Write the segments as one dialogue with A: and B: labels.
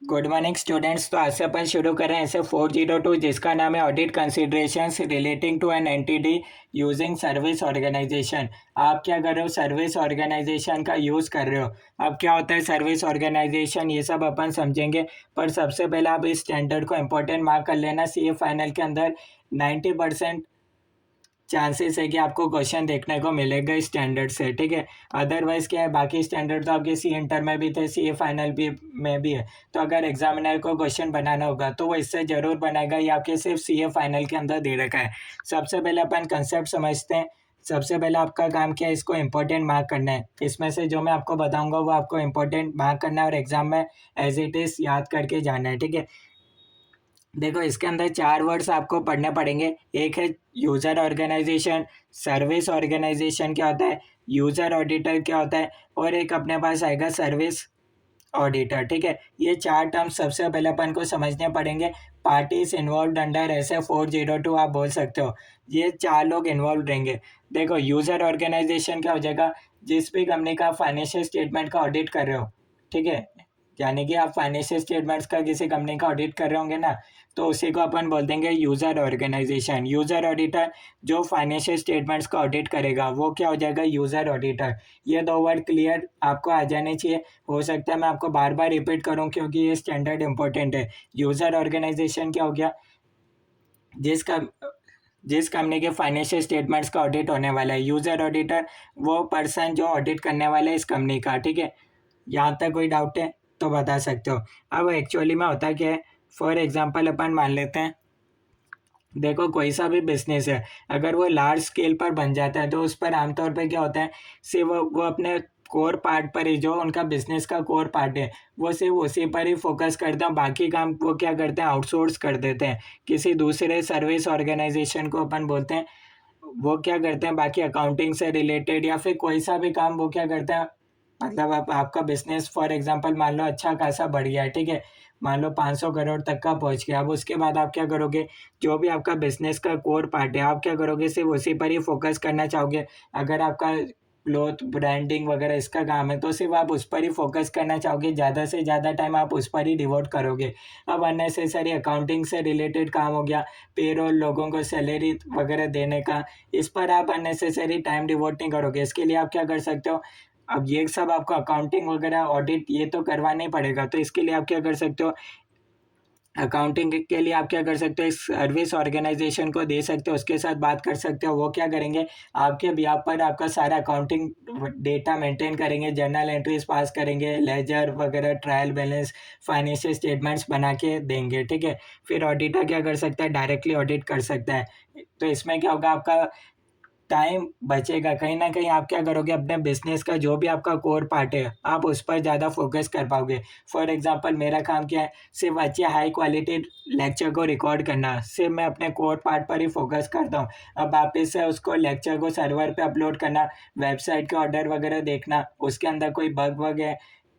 A: Good morning students. तो आज से अपन शुरू करें ऐसे 402 जिसका नाम है audit considerations relating to an entity using service organisation. आप क्या कर रहे हो? सर्विस ऑर्गेनाइजेशन का यूज़ कर रहे हो। अब क्या होता है सर्विस ऑर्गेनाइजेशन, ये सब अपन समझेंगे। पर सबसे पहले आप इस स्टैंडर्ड को इंपॉर्टेंट मार्क कर लेना। सीए फाइनल के अंदर 90% चांसेस है कि आपको क्वेश्चन देखने को मिलेगा इस स्टैंडर्ड से, ठीक है। अदरवाइज क्या है, बाकी स्टैंडर्ड तो आपके सी इंटर में भी थे, सी ए फाइनल भी में भी है। तो अगर एग्जामिनर को क्वेश्चन बनाना होगा तो वो इससे जरूर बनाएगा, ये आपके सिर्फ सी ए फाइनल के अंदर दे रखा है। सबसे पहले अपन कंसेप्ट समझते हैं। सबसे पहले आपका काम क्या है, इसको इंपॉर्टेंट मार्क करना है। इसमें से जो मैं आपको बताऊंगा वो आपको इंपॉर्टेंट मार्क करना है और एग्जाम में एज इट इज याद करके जाना है, ठीक है। देखो, इसके अंदर चार वर्ड्स आपको पढ़ने पड़ेंगे। एक है यूजर ऑर्गेनाइजेशन, सर्विस ऑर्गेनाइजेशन क्या होता है, यूजर ऑडिटर क्या होता है, और एक अपने पास आएगा सर्विस ऑडिटर, ठीक है। ये चार टर्म्स सबसे पहले अपन को समझने पड़ेंगे। पार्टीज इन्वॉल्व अंडर ऐसे 402 आप बोल सकते हो। ये चार लोग इन्वॉल्व रहेंगे। देखो, यूजर ऑर्गेनाइजेशन क्या हो जाएगा, जिस भी कंपनी का फाइनेंशियल स्टेटमेंट का ऑडिट कर रहे हो, ठीक है। यानी कि आप फाइनेंशियल स्टेटमेंट्स का किसी कंपनी का ऑडिट कर रहे होंगे ना, तो उसी को अपन बोल देंगे यूजर ऑर्गेनाइजेशन। यूजर ऑडिटर जो फाइनेंशियल स्टेटमेंट्स का ऑडिट करेगा वो क्या हो जाएगा, यूजर ऑडिटर। ये दो वर्ड क्लियर आपको आ जाने चाहिए। हो सकता है मैं आपको बार बार रिपीट करूं क्योंकि ये स्टैंडर्ड इंपॉर्टेंट है। यूजर ऑर्गेनाइजेशन क्या हो गया, जिस का जिस कंपनी के फाइनेंशियल स्टेटमेंट्स का ऑडिट होने वाला है। यूजर ऑडिटर वो पर्सन जो ऑडिट करने वाला है इस कंपनी का, ठीक है। यहाँ तक कोई डाउट है तो बता सकते हो। अब एक्चुअली में होता क्या है, फॉर एग्जांपल अपन मान लेते हैं, देखो कोई सा भी बिजनेस है, अगर वो लार्ज स्केल पर बन जाता है तो उस पर आमतौर पे क्या होता है, सिर्फ वो अपने कोर पार्ट पर ही, जो उनका बिजनेस का कोर पार्ट है वो सिर्फ उसी पर ही फोकस करते हैं। बाकी काम वो क्या करते हैं, आउटसोर्स कर देते हैं किसी दूसरे सर्विस ऑर्गेनाइजेशन को अपन बोलते हैं। वो क्या करते हैं, बाकी अकाउंटिंग से रिलेटेड या फिर कोई सा भी काम वो क्या करते हैं, मतलब आप आपका बिजनेस फॉर एग्जांपल मान लो अच्छा खासा बढ़ गया है, ठीक है। मान लो 500 करोड़ तक का पहुंच गया। अब उसके बाद आप क्या करोगे, जो भी आपका बिजनेस का कोर पार्ट है आप क्या करोगे, सिर्फ उसी पर ही फोकस करना चाहोगे। अगर आपका क्लोथ ब्रांडिंग वगैरह इसका काम है तो सिर्फ आप उस पर ही फोकस करना चाहोगे, ज़्यादा से ज़्यादा टाइम आप उस पर ही डिवोट करोगे। अब अननेसेसरी अकाउंटिंग से रिलेटेड काम हो गया, पेरोल, लोगों को सैलरी वगैरह देने का, इस पर आप अननेसेसरी टाइम डिवोट नहीं करोगे। इसके लिए आप क्या कर सकते हो, अब ये सब आपको अकाउंटिंग वगैरह ऑडिट ये तो करवाना ही पड़ेगा, तो इसके लिए आप क्या कर सकते हो, अकाउंटिंग के लिए आप क्या कर सकते हो, इस सर्विस ऑर्गेनाइजेशन को दे सकते हो, उसके साथ बात कर सकते हो। वो क्या करेंगे, आपके बिहाफ पर आपका सारा अकाउंटिंग डेटा मेंटेन करेंगे, जर्नल एंट्रीज पास करेंगे, लेजर वगैरह, ट्रायल बैलेंस, फाइनेंशियल स्टेटमेंट्स बना के देंगे, ठीक है। फिर ऑडिटर क्या कर सकता है, डायरेक्टली ऑडिट कर सकता है। तो इसमें क्या होगा, आपका टाइम बचेगा। कहीं ना कहीं आप क्या करोगे, अपने बिजनेस का जो भी आपका कोर पार्ट है आप उस पर ज़्यादा फोकस कर पाओगे। फॉर एग्जांपल मेरा काम क्या है, सिर्फ अच्छे हाई क्वालिटी लेक्चर को रिकॉर्ड करना, सिर्फ मैं अपने कोर पार्ट पर ही फोकस करता हूँ। अब वापस से उसको लेक्चर को सर्वर पे अपलोड करना, वेबसाइट के ऑर्डर वगैरह देखना, उसके अंदर कोई बग वग है,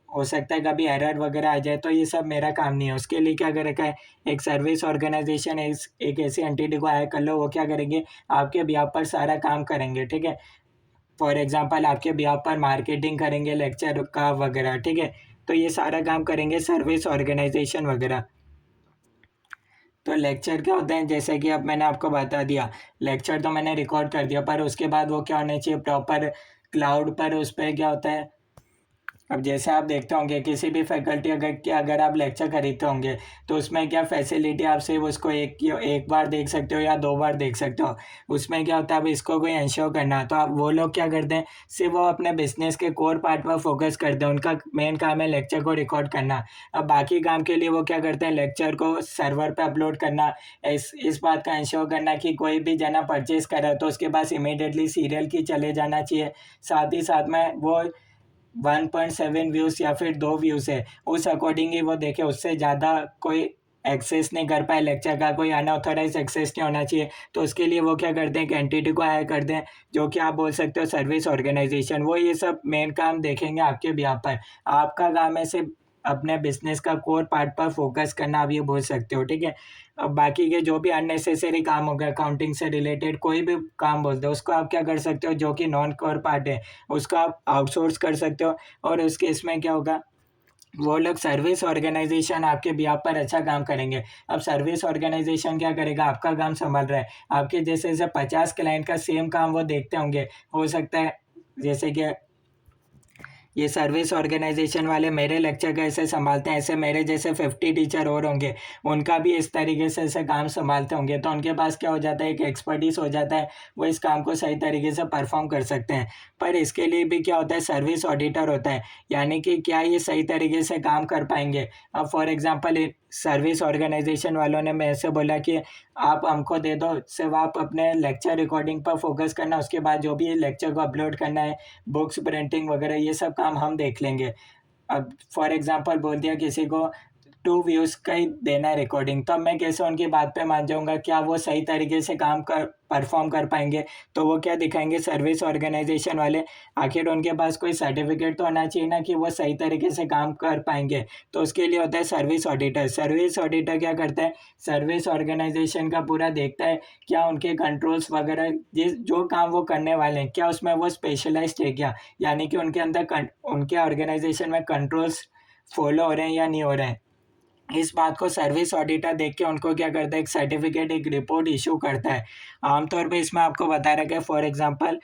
A: हो सकता है कभी एरर वगैरह आ जाए, तो ये सब मेरा काम नहीं है। उसके लिए क्या कर रखा है, एक सर्विस ऑर्गेनाइजेशन है, एक ऐसी एंटिटी को हायर कर लो, वो क्या करेंगे, आपके बिहाफ पर सारा काम करेंगे, ठीक है। फॉर एग्जांपल आपके बिहाफ पर मार्केटिंग करेंगे लेक्चर का वगैरह, ठीक है। तो ये सारा काम करेंगे सर्विस ऑर्गेनाइजेशन वगैरह। तो लेक्चर क्या होते हैं, जैसे कि अब मैंने आपको बता दिया, लेक्चर तो मैंने रिकॉर्ड कर दिया, पर उसके बाद वो क्या होना चाहिए, प्रॉपर क्लाउड पर उस पर क्या होता है। अब जैसे आप देखते होंगे किसी भी फैकल्टी अगर आप लेक्चर खरीदते होंगे तो उसमें क्या फैसिलिटी, आप सिर्फ उसको एक बार देख सकते हो या दो बार देख सकते हो। उसमें क्या होता है, अब इसको कोई इंश्योर करना है तो आप वो लोग क्या करते हैं, सिर्फ वो अपने बिजनेस के कोर पार्ट पर फोकस करते हैं, उनका मेन काम है लेक्चर को रिकॉर्ड करना। अब बाकी काम के लिए वो क्या करते हैं, लेक्चर को सर्वर पर अपलोड करना, इस बात का इंश्योर करना कि कोई भी जना परचेज कर रहा है तो उसके पास इमीडिएटली सीरियल की चले जाना चाहिए। साथ ही साथ में वो 1.7 व्यूज़ या फिर 2 व्यूज़ है, उस अकॉर्डिंग ही वो देखे, उससे ज़्यादा कोई एक्सेस नहीं कर पाए लेक्चर का, कोई अनऑथराइज एक्सेस नहीं होना चाहिए। तो उसके लिए वो क्या करते हैं, एक एंटिटी को हायर करते हैं, जो कि आप बोल सकते हो सर्विस ऑर्गेनाइजेशन। वो ये सब मेन काम देखेंगे आपके बिहाफ पर। आपका काम है सिर्फ अपने बिजनेस का कोर पार्ट पर फोकस करना, आप ये बोल सकते हो, ठीक है। अब बाकी के जो भी अननेसेसरी काम हो गया, अकाउंटिंग से रिलेटेड कोई भी काम बोल दो, उसको आप क्या कर सकते हो, जो कि नॉन कोर पार्ट है उसको आप आउटसोर्स कर सकते हो। और उसके इसमें क्या होगा, वो लोग सर्विस ऑर्गेनाइजेशन आपके बिहाफ पर अच्छा काम करेंगे। अब सर्विस ऑर्गेनाइजेशन क्या करेगा, आपका काम संभाल रहा है, आपके जैसे जैसे 50 क्लाइंट का सेम काम वो देखते होंगे। हो सकता है जैसे कि ये सर्विस ऑर्गेनाइजेशन वाले मेरे लेक्चर कैसे संभालते हैं, ऐसे मेरे जैसे 50 टीचर और होंगे, उनका भी इस तरीके से ऐसे काम संभालते होंगे, तो उनके पास क्या हो जाता है, एक एक्सपर्टीज हो जाता है, वो इस काम को सही तरीके से परफॉर्म कर सकते हैं। पर इसके लिए भी क्या होता है, सर्विस ऑडिटर होता है, यानी कि क्या ये सही तरीके से काम कर पाएंगे। अब फॉर एग्जांपल सर्विस ऑर्गेनाइजेशन वालों ने मेरे से बोला कि आप हमको दे दो, सिर्फ आप अपने लेक्चर रिकॉर्डिंग पर फोकस करना, उसके बाद जो भी लेक्चर को अपलोड करना है, बुक्स प्रिंटिंग वगैरह, ये सब काम हम देख लेंगे। अब फॉर एग्जांपल बोल दिया किसी को 2 व्यूज़ का ही देना है रिकॉर्डिंग, तब मैं कैसे उनकी बात पे मान जाऊंगा, क्या वो सही तरीके से काम कर परफॉर्म कर पाएंगे। तो वो क्या दिखाएंगे सर्विस ऑर्गेनाइजेशन वाले, आखिर उनके पास कोई सर्टिफिकेट तो होना चाहिए ना कि वो सही तरीके से काम कर पाएंगे। तो उसके लिए होता है सर्विस ऑडिटर। सर्विस ऑडिटर क्या करता है, सर्विस ऑर्गेनाइजेशन का पूरा देखता है, क्या उनके कंट्रोल्स वगैरह जिस जो काम वो करने वाले हैं, क्या उसमें वो स्पेशलाइज्ड है क्या, यानी कि उनके अंदर उनके ऑर्गेनाइजेशन में कंट्रोल्स फॉलो हो रहे हैं या नहीं हो रहे हैं। इस बात को सर्विस ऑडिटर देख के उनको क्या करता है, एक सर्टिफिकेट, एक रिपोर्ट इशू करता है। आमतौर पे इसमें आपको बता रखा है, फॉर एग्जांपल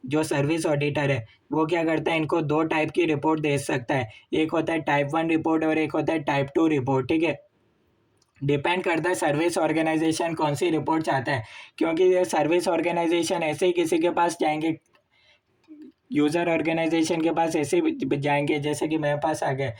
A: जो सर्विस ऑडिटर है, वो क्या करता है, इनको 2 टाइप की रिपोर्ट दे सकता है। एक होता है टाइप 1 रिपोर्ट और एक होता है टाइप 2 रिपोर्ट, ठीक है। डिपेंड करता है सर्विस ऑर्गेनाइजेशन कौन सी रिपोर्ट चाहता है, क्योंकि ये सर्विस ऑर्गेनाइजेशन ऐसे ही किसी के पास जाएंगे, यूज़र ऑर्गेनाइजेशन के पास ऐसे जाएंगे जैसे कि मेरे पास आ गए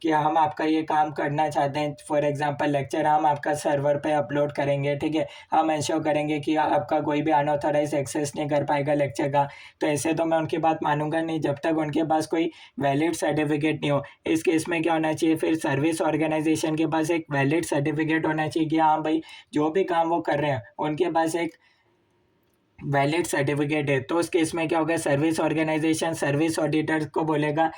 A: कि हम आपका ये काम करना चाहते हैं, फॉर एग्जांपल लेक्चर हम आपका सर्वर पे अपलोड करेंगे, ठीक है, हम इंश्योर करेंगे कि आपका कोई भी अनऑथराइज एक्सेस नहीं कर पाएगा लेक्चर का। तो ऐसे तो मैं उनकी बात मानूंगा नहीं जब तक उनके पास कोई वैलिड सर्टिफिकेट नहीं हो। इस केस में क्या होना चाहिए, फिर सर्विस ऑर्गेनाइजेशन के पास एक वैलिड सर्टिफिकेट होना चाहिए कि हाँ भाई, जो भी काम वो कर रहे हैं उनके पास एक वैलिड सर्टिफिकेट है। तो उस केस में क्या होगा, सर्विस ऑर्गेनाइजेशन सर्विस ऑडिटर को बोलेगा,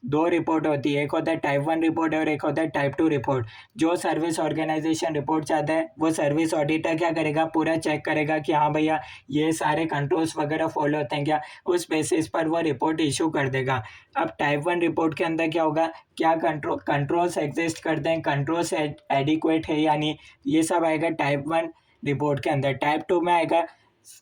A: 2 रिपोर्ट होती है, एक होता है टाइप 1 रिपोर्ट और एक होता है टाइप 2 रिपोर्ट। जो सर्विस ऑर्गेनाइजेशन रिपोर्ट चाहता है वो सर्विस ऑडिटर क्या करेगा, पूरा चेक करेगा कि हाँ भैया ये सारे कंट्रोल्स वगैरह फॉलो होते हैं क्या, उस बेसिस पर वो रिपोर्ट इशू कर देगा। अब टाइप 1 रिपोर्ट के अंदर क्या होगा, क्या कंट्रोल्स एग्जिस्ट करते हैं, कंट्रोल्स एडिक्वेट है या नहीं, ये सब आएगा टाइप 1 रिपोर्ट के अंदर। टाइप 2 में आएगा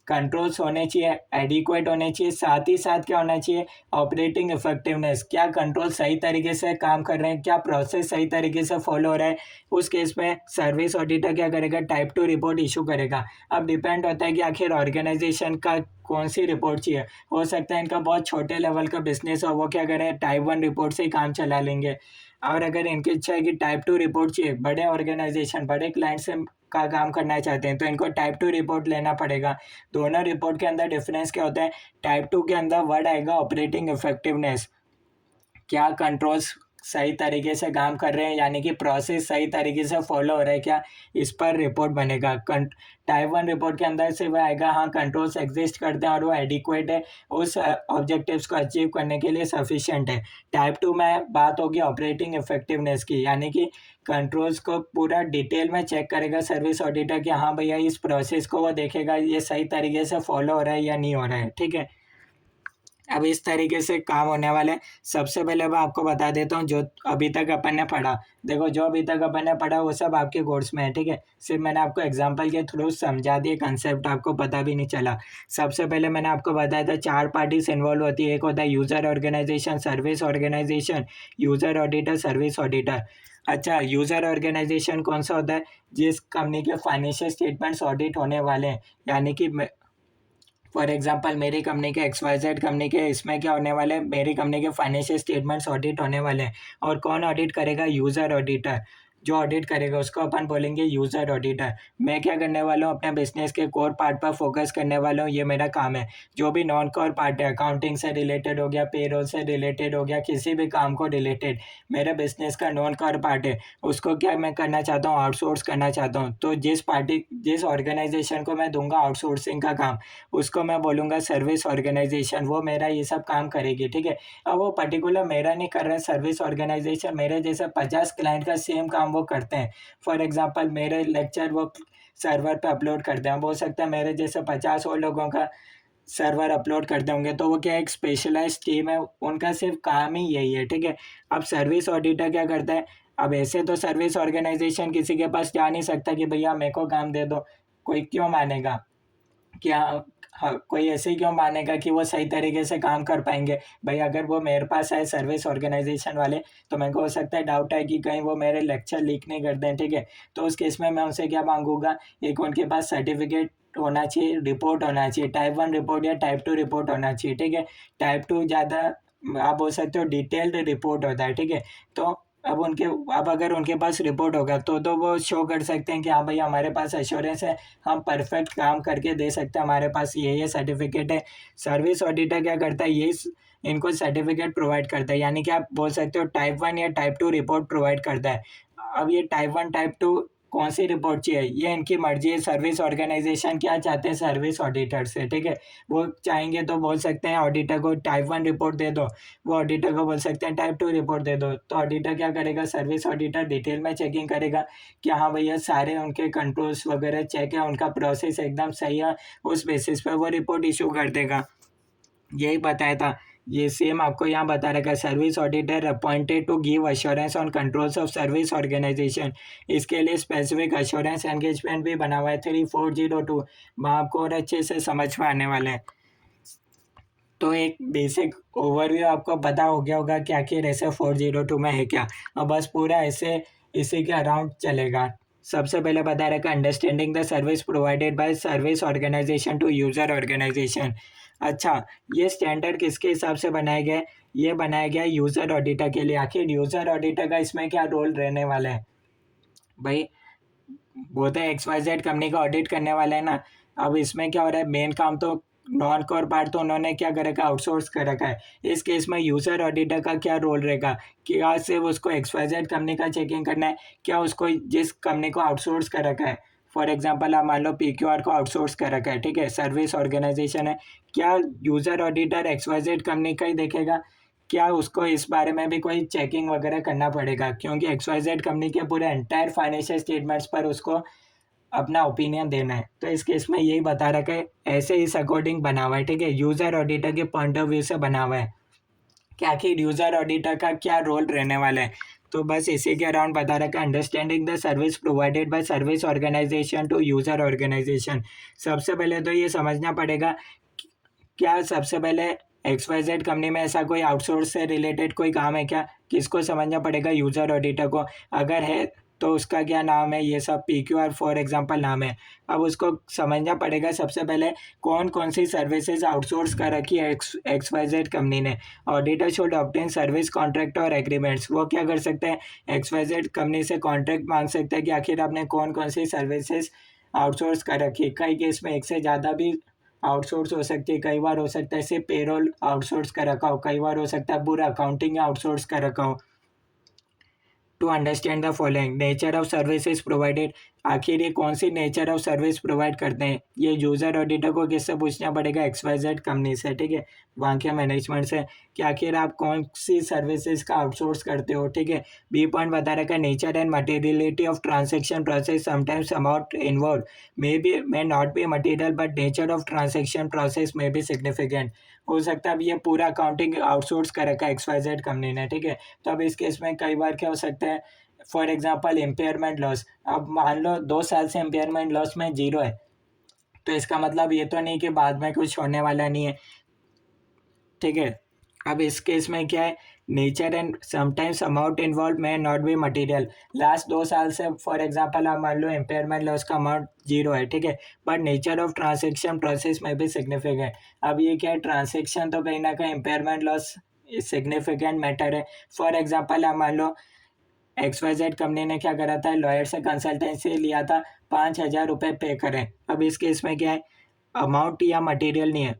A: कंट्रोल्स होने चाहिए, एडिक्वेट होने चाहिए, साथ ही साथ क्या होना चाहिए, ऑपरेटिंग इफेक्टिवनेस, क्या कंट्रोल सही तरीके से काम कर रहे हैं, क्या प्रोसेस सही तरीके से फॉलो हो रहा है। उस केस में सर्विस ऑडिटर क्या करेगा, टाइप 2 रिपोर्ट इशू करेगा। अब डिपेंड होता है कि आखिर ऑर्गेनाइजेशन का कौन सी रिपोर्ट चाहिए। हो सकता है इनका बहुत छोटे लेवल का बिजनेस हो, वो क्या करें, टाइप 1 रिपोर्ट से ही काम चला लेंगे। और अगर इनकी इच्छा है कि टाइप 2 रिपोर्ट चाहिए, बड़े ऑर्गेनाइजेशन बड़े क्लाइंट से का काम करना चाहते हैं, तो इनको टाइप 2 रिपोर्ट लेना पड़ेगा। दोनों रिपोर्ट के अंदर डिफरेंस क्या होता है, टाइप 2 के अंदर वर्ड आएगा ऑपरेटिंग इफेक्टिवनेस, क्या कंट्रोल्स सही तरीके से काम कर रहे हैं, यानी कि प्रोसेस सही तरीके से फॉलो हो रहा है क्या, इस पर रिपोर्ट बनेगा। टाइप 1 रिपोर्ट के अंदर से वो आएगा, हाँ कंट्रोल्स एग्जिस्ट करते हैं और वो एडिक्वेट है, उस ऑब्जेक्टिव्स को अचीव करने के लिए सफिशिएंट है। टाइप 2 में बात होगी ऑपरेटिंग इफेक्टिवनेस की, यानी कि कंट्रोल्स को पूरा डिटेल में चेक करेगा सर्विस ऑडिटर कि हाँ भैया इस प्रोसेस को वो देखेगा ये सही तरीके से फॉलो हो रहा है या नहीं हो रहा है, ठीक है। अब इस तरीके से काम होने वाले हैं। सबसे पहले मैं आपको बता देता हूँ जो अभी तक अपन ने पढ़ा। देखो जो अभी तक अपन ने पढ़ा वो सब आपके कोर्स में है, ठीक है, सिर्फ मैंने आपको एग्जांपल के थ्रू समझा दिए, कंसेप्ट आपको पता भी नहीं चला। सबसे पहले मैंने आपको बताया था 4 पार्टीज इन्वॉल्व होती है, एक होता है user organisation, service organisation, user auditor, service auditor. अच्छा, यूज़र ऑर्गेनाइजेशन कौन सा होता है, जिस कंपनी के फाइनेंशियल स्टेटमेंट्स ऑडिट होने वाले हैं, यानी कि फॉर एग्जांपल मेरी कंपनी के XYZ कंपनी के इसमें क्या होने वाले हैं, मेरी कंपनी के फाइनेंशियल स्टेटमेंट्स ऑडिट होने वाले हैं। और कौन ऑडिट करेगा, यूज़र ऑडिटर। जो ऑडिट करेगा उसको अपन बोलेंगे यूज़र ऑडिटर। मैं क्या करने वाला हूँ, अपने बिजनेस के कोर पार्ट पर फोकस करने वाला हूँ, ये मेरा काम है। जो भी नॉन कोर पार्ट है, अकाउंटिंग से रिलेटेड हो गया, पेरोल से रिलेटेड हो गया, किसी भी काम को रिलेटेड मेरे बिजनेस का नॉन कोर पार्ट है, उसको क्या मैं करना चाहता हूँ, आउटसोर्स करना चाहता हूँ। तो जिस ऑर्गेनाइजेशन को मैं दूंगा आउटसोर्सिंग का काम, उसको मैं बोलूँगा सर्विस ऑर्गेनाइजेशन, वो मेरा ये सब काम करेगी, ठीक है। अब वो पर्टिकुलर मेरा नहीं कर रहा है सर्विस ऑर्गेनाइजेशन, मेरे जैसे 50 क्लाइंट का सेम काम वो करते हैं। फॉर एग्जांपल मेरे लेक्चर वो सर्वर पे अपलोड करते हैं, हो सकता है मेरे जैसे 50 और लोगों का सर्वर अपलोड करते होंगे, तो वो क्या एक स्पेशलाइज्ड टीम है, उनका सिर्फ काम ही यही है, ठीक है। अब सर्विस ऑडिटर क्या करता है, अब ऐसे तो सर्विस ऑर्गेनाइजेशन किसी के पास जा नहीं सकता कि भैया मेरे को काम दे दो, कोई क्यों मानेगा, क्या, हाँ, कोई ऐसे ही क्यों मानेगा कि वो सही तरीके से काम कर पाएंगे। भाई अगर वो मेरे पास आए सर्विस ऑर्गेनाइजेशन वाले, तो मेरे को हो सकता है डाउट है कि कहीं वो मेरे लेक्चर लीक नहीं कर दें, ठीक है। तो उस केस में मैं उनसे क्या मांगूंगा, एक उनके पास सर्टिफिकेट होना चाहिए, रिपोर्ट होना चाहिए, टाइप 1 रिपोर्ट या टाइप 2 रिपोर्ट होना चाहिए, ठीक है। टाइप 2 ज़्यादा आप बोल सकते हो डिटेल्ड रिपोर्ट होता है, ठीक है। तो अब उनके, अब अगर उनके पास रिपोर्ट होगा तो वो शो कर सकते हैं कि हाँ भाई हमारे पास एश्योरेंस है, हम परफेक्ट काम करके दे सकते हैं, हमारे पास ये सर्टिफिकेट है। सर्विस ऑडिटर क्या करता है, ये इनको सर्टिफिकेट प्रोवाइड करता है, यानी कि आप बोल सकते हो टाइप 1 या टाइप 2 रिपोर्ट प्रोवाइड करता है। अब ये टाइप 1 टाइप 2 कौन सी रिपोर्ट चाहिए, ये इनकी मर्जी है। सर्विस ऑर्गेनाइजेशन क्या चाहते हैं सर्विस ऑडिटर से, ठीक है। वो चाहेंगे तो बोल सकते हैं ऑडिटर को टाइप 1 रिपोर्ट दे दो, वो ऑडिटर को बोल सकते हैं टाइप 2 रिपोर्ट दे दो। तो ऑडिटर क्या करेगा, सर्विस ऑडिटर डिटेल में चेकिंग करेगा कि हाँ भैया सारे उनके कंट्रोल्स वगैरह चेक है, उनका प्रोसेस एकदम सही है, उस बेसिस पे वो रिपोर्ट इशू कर देगा। यही बताया था, ये सेम आपको यहाँ बता रखा है, service auditor appointed to give assurance on controls of service organisation. इसके लिए स्पेसिफिक अश्योरेंस एंगेजमेंट भी बना हुआ है 3402, वहाँ आपको और अच्छे से समझ में आने वाले हैं। तो एक बेसिक ओवरव्यू आपको पता हो गया होगा कि आखिर ऐसे 402 में है क्या। अब बस पूरा ऐसे इसी के अराउंड चलेगा। सबसे पहले बता रखा understanding the service provided by service organisation to user organisation. अच्छा, ये स्टैंडर्ड किसके हिसाब से बनाया गया है, ये बनाया गया यूजर ऑडिटर के लिए। आखिर यूजर ऑडिटर का इसमें क्या रोल रहने वाला है भाई, वो तो XYZ कंपनी का ऑडिट करने वाला है ना। अब इसमें क्या हो रहा है, मेन काम तो नॉन कोर पार्ट तो उन्होंने क्या कर रखा है, आउटसोर्स कर रखा है। इस केस में यूजर ऑडिटर का क्या रोल रहेगा, कि आज से उसको XYZ कंपनी का चेकिंग करना है, क्या उसको जिस कंपनी को आउटसोर्स कर रखा है, फॉर एग्जाम्पल आप मान लो PQR को आउटसोर्स कर रखा है, ठीक है, सर्विस ऑर्गेनाइजेशन है, क्या यूजर ऑडिटर XYZ कंपनी का ही देखेगा, क्या उसको इस बारे में भी कोई चेकिंग वगैरह करना पड़ेगा, क्योंकि XYZ कंपनी के पूरे एंटायर फाइनेंशियल स्टेटमेंट्स पर उसको अपना ओपिनियन देना है। तो इस केस में यही बता रखा है, ऐसे इस अकॉर्डिंग बना हुआ है, ठीक है, यूजर ऑडिटर के पॉइंट ऑफ व्यू से बना हुआ है कि आखिर यूजर ऑडिटर का क्या रोल रहने वाला है। तो बस इसी के अराउंड बता रखा है, understanding the service provided by service organisation to user organisation. सबसे पहले तो ये समझना पड़ेगा, क्या सबसे पहले XYZ कंपनी में ऐसा कोई आउटसोर्स से रिलेटेड कोई काम है क्या, किसको समझना पड़ेगा, यूजर ऑडिटर को। अगर है तो उसका क्या नाम है, ये सब PQR फॉर एग्जांपल नाम है। अब उसको समझना पड़ेगा सबसे पहले कौन कौन सी सर्विसेज आउटसोर्स कर रखी है XYZ कंपनी ने। Auditor should obtain service contract और एग्रीमेंट्स। वो क्या कर सकते हैं, XYZ कंपनी से कॉन्ट्रैक्ट मांग सकते हैं कि आखिर आपने कौन कौन सी सर्विसेज आउटसोर्स कर रखी है। कई केस में एक से ज़्यादा भी आउटसोर्स हो सकती है, कई बार हो सकता है सिर्फ पेरोल आउटसोर्स कर रखा हो, कई बार हो सकता है पूरा अकाउंटिंग आउटसोर्स कर रखा हो। To understand the following, nature of services provided. आखिर ये कौन सी नेचर ऑफ सर्विस प्रोवाइड करते हैं, ये यूजर ऑडिटर को किससे पूछना पड़ेगा, XYZ कंपनी से, ठीक है, वहाँ के मैनेजमेंट से, कि आखिर आप कौन सी सर्विसेज का आउटसोर्स करते हो, ठीक है। बी पॉइंट बता रखा है, nature and materiality of transaction process sometimes amount involve may not be material but nature of transaction process में बी सिग्निफिकेंट। हो सकता है अब ये पूरा अकाउंटिंग आउटसोर्स कर रखा है XYZ कंपनी ने, ठीक है। तो अब इस केस में कई बार क्या हो सकता है, फॉर एग्जाम्पल इम्पेयरमेंट लॉस, अब मान लो 2 साल से इम्पेयरमेंट लॉस में जीरो है, तो इसका मतलब ये तो नहीं कि बाद में कुछ होने वाला नहीं है, ठीक है। अब इस केस में क्या है, nature and sometimes amount involve में नॉट बी मटेरियल। लास्ट 2 साल से फॉर एग्जांपल आप मान लो इम्पेयरमेंट लॉस का अमाउंट जीरो है, ठीक है, but nature of transaction process में भी सिग्निफिकेंट। अब ये क्या है, ट्रांजेक्शन तो कहीं ना कहीं इम्पेयरमेंट लॉस सिग्निफिकेंट मैटर है। फॉर एग्जाम्पल आप मान लो XYZ कंपनी ने क्या करा था, लॉयर से कंसल्टेंसी लिया था, 5,000 रुपये पे करें। अब इस केस में क्या है, अमाउंट या मटेरियल नहीं है,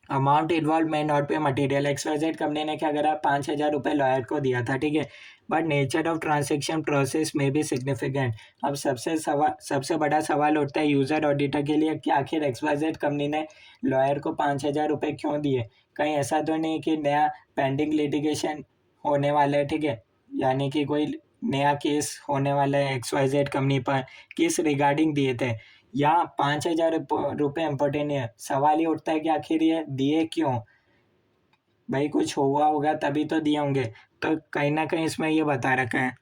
A: अमाउंट इन्वॉल्व में नॉट पे मटेरियल। XYZ कंपनी ने क्या करा, 5,000 रुपये लॉयर को दिया था, ठीक है, but nature of transaction process में भी सिग्निफिकेंट। अब सबसे बड़ा सवाल उठता है यूज़र ऑडिटर के लिए कि आखिर XYZ कंपनी ने लॉयर को 5,000 रुपये क्यों दिए। कहीं ऐसा तो नहीं कि नया पेंडिंग लिटिगेशन होने वाला है, ठीक है, यानी कि कोई नया केस होने वाला है XYZ कंपनी पर, किस रिगार्डिंग दिए थे, या 5,000 रुपये इम्पोर्टेंट नहीं है। सवाल ये उठता है कि आखिर ये दिए क्यों? भाई कुछ हुआ होगा तभी तो दिए होंगे। तो कहीं ना कहीं इसमें ये बता रखा है,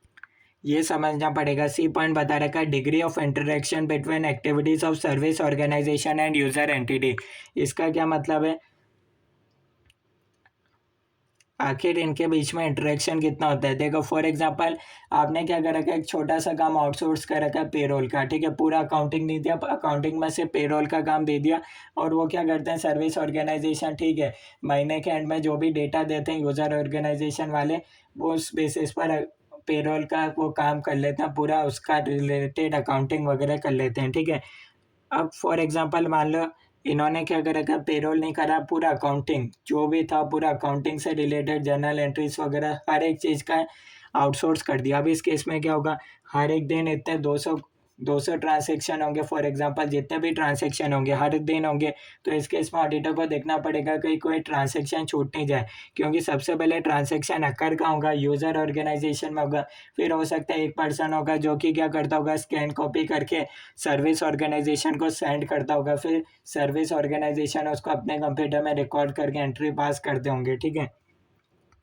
A: ये समझना पड़ेगा। सी पॉइंट बता रखा है, degree of interaction between activities of service organisation and user entity. इसका क्या मतलब है? आखिर इनके बीच में इंटरेक्शन कितना होता है। देखो फॉर एग्जांपल, आपने क्या कर रखा है, एक छोटा सा काम आउटसोर्स कर रखा है पेरोल का, ठीक है, पूरा अकाउंटिंग नहीं दिया, अकाउंटिंग में से पेरोल का काम दे दिया। और वो क्या करते हैं, सर्विस ऑर्गेनाइजेशन, ठीक है, महीने के एंड में जो भी डेटा देते हैं यूजर ऑर्गेनाइजेशन वाले, वो उस बेसिस पर पेरोल का वो काम कर लेते हैं, पूरा उसका रिलेटेड अकाउंटिंग वगैरह कर लेते हैं, ठीक है। अब फॉर एग्जांपल मान लो इन्होंने क्या कर रखा, पेरोल नहीं करा, पूरा अकाउंटिंग जो भी था पूरा अकाउंटिंग से रिलेटेड जर्नल एंट्रीज वगैरह हर एक चीज़ का आउटसोर्स कर दिया। अब इस केस में क्या होगा, हर एक दिन इतने 200 ट्रांसेक्शन होंगे, फॉर एग्जांपल जितने भी ट्रांसेक्शन होंगे हर दिन होंगे। तो इस केस में ऑडिटर को देखना पड़ेगा कि कोई ट्रांसेक्शन छूट नहीं जाए, क्योंकि सबसे पहले ट्रांसेक्शन अकर का होगा, यूज़र ऑर्गेनाइजेशन में होगा। फिर हो सकता है एक पर्सन होगा जो कि क्या करता होगा, स्कैन कॉपी करके सर्विस ऑर्गेनाइजेशन को सेंड करता होगा, फिर सर्विस ऑर्गेनाइजेशन उसको अपने कंप्यूटर में रिकॉर्ड करके एंट्री पास करते होंगे, ठीक है।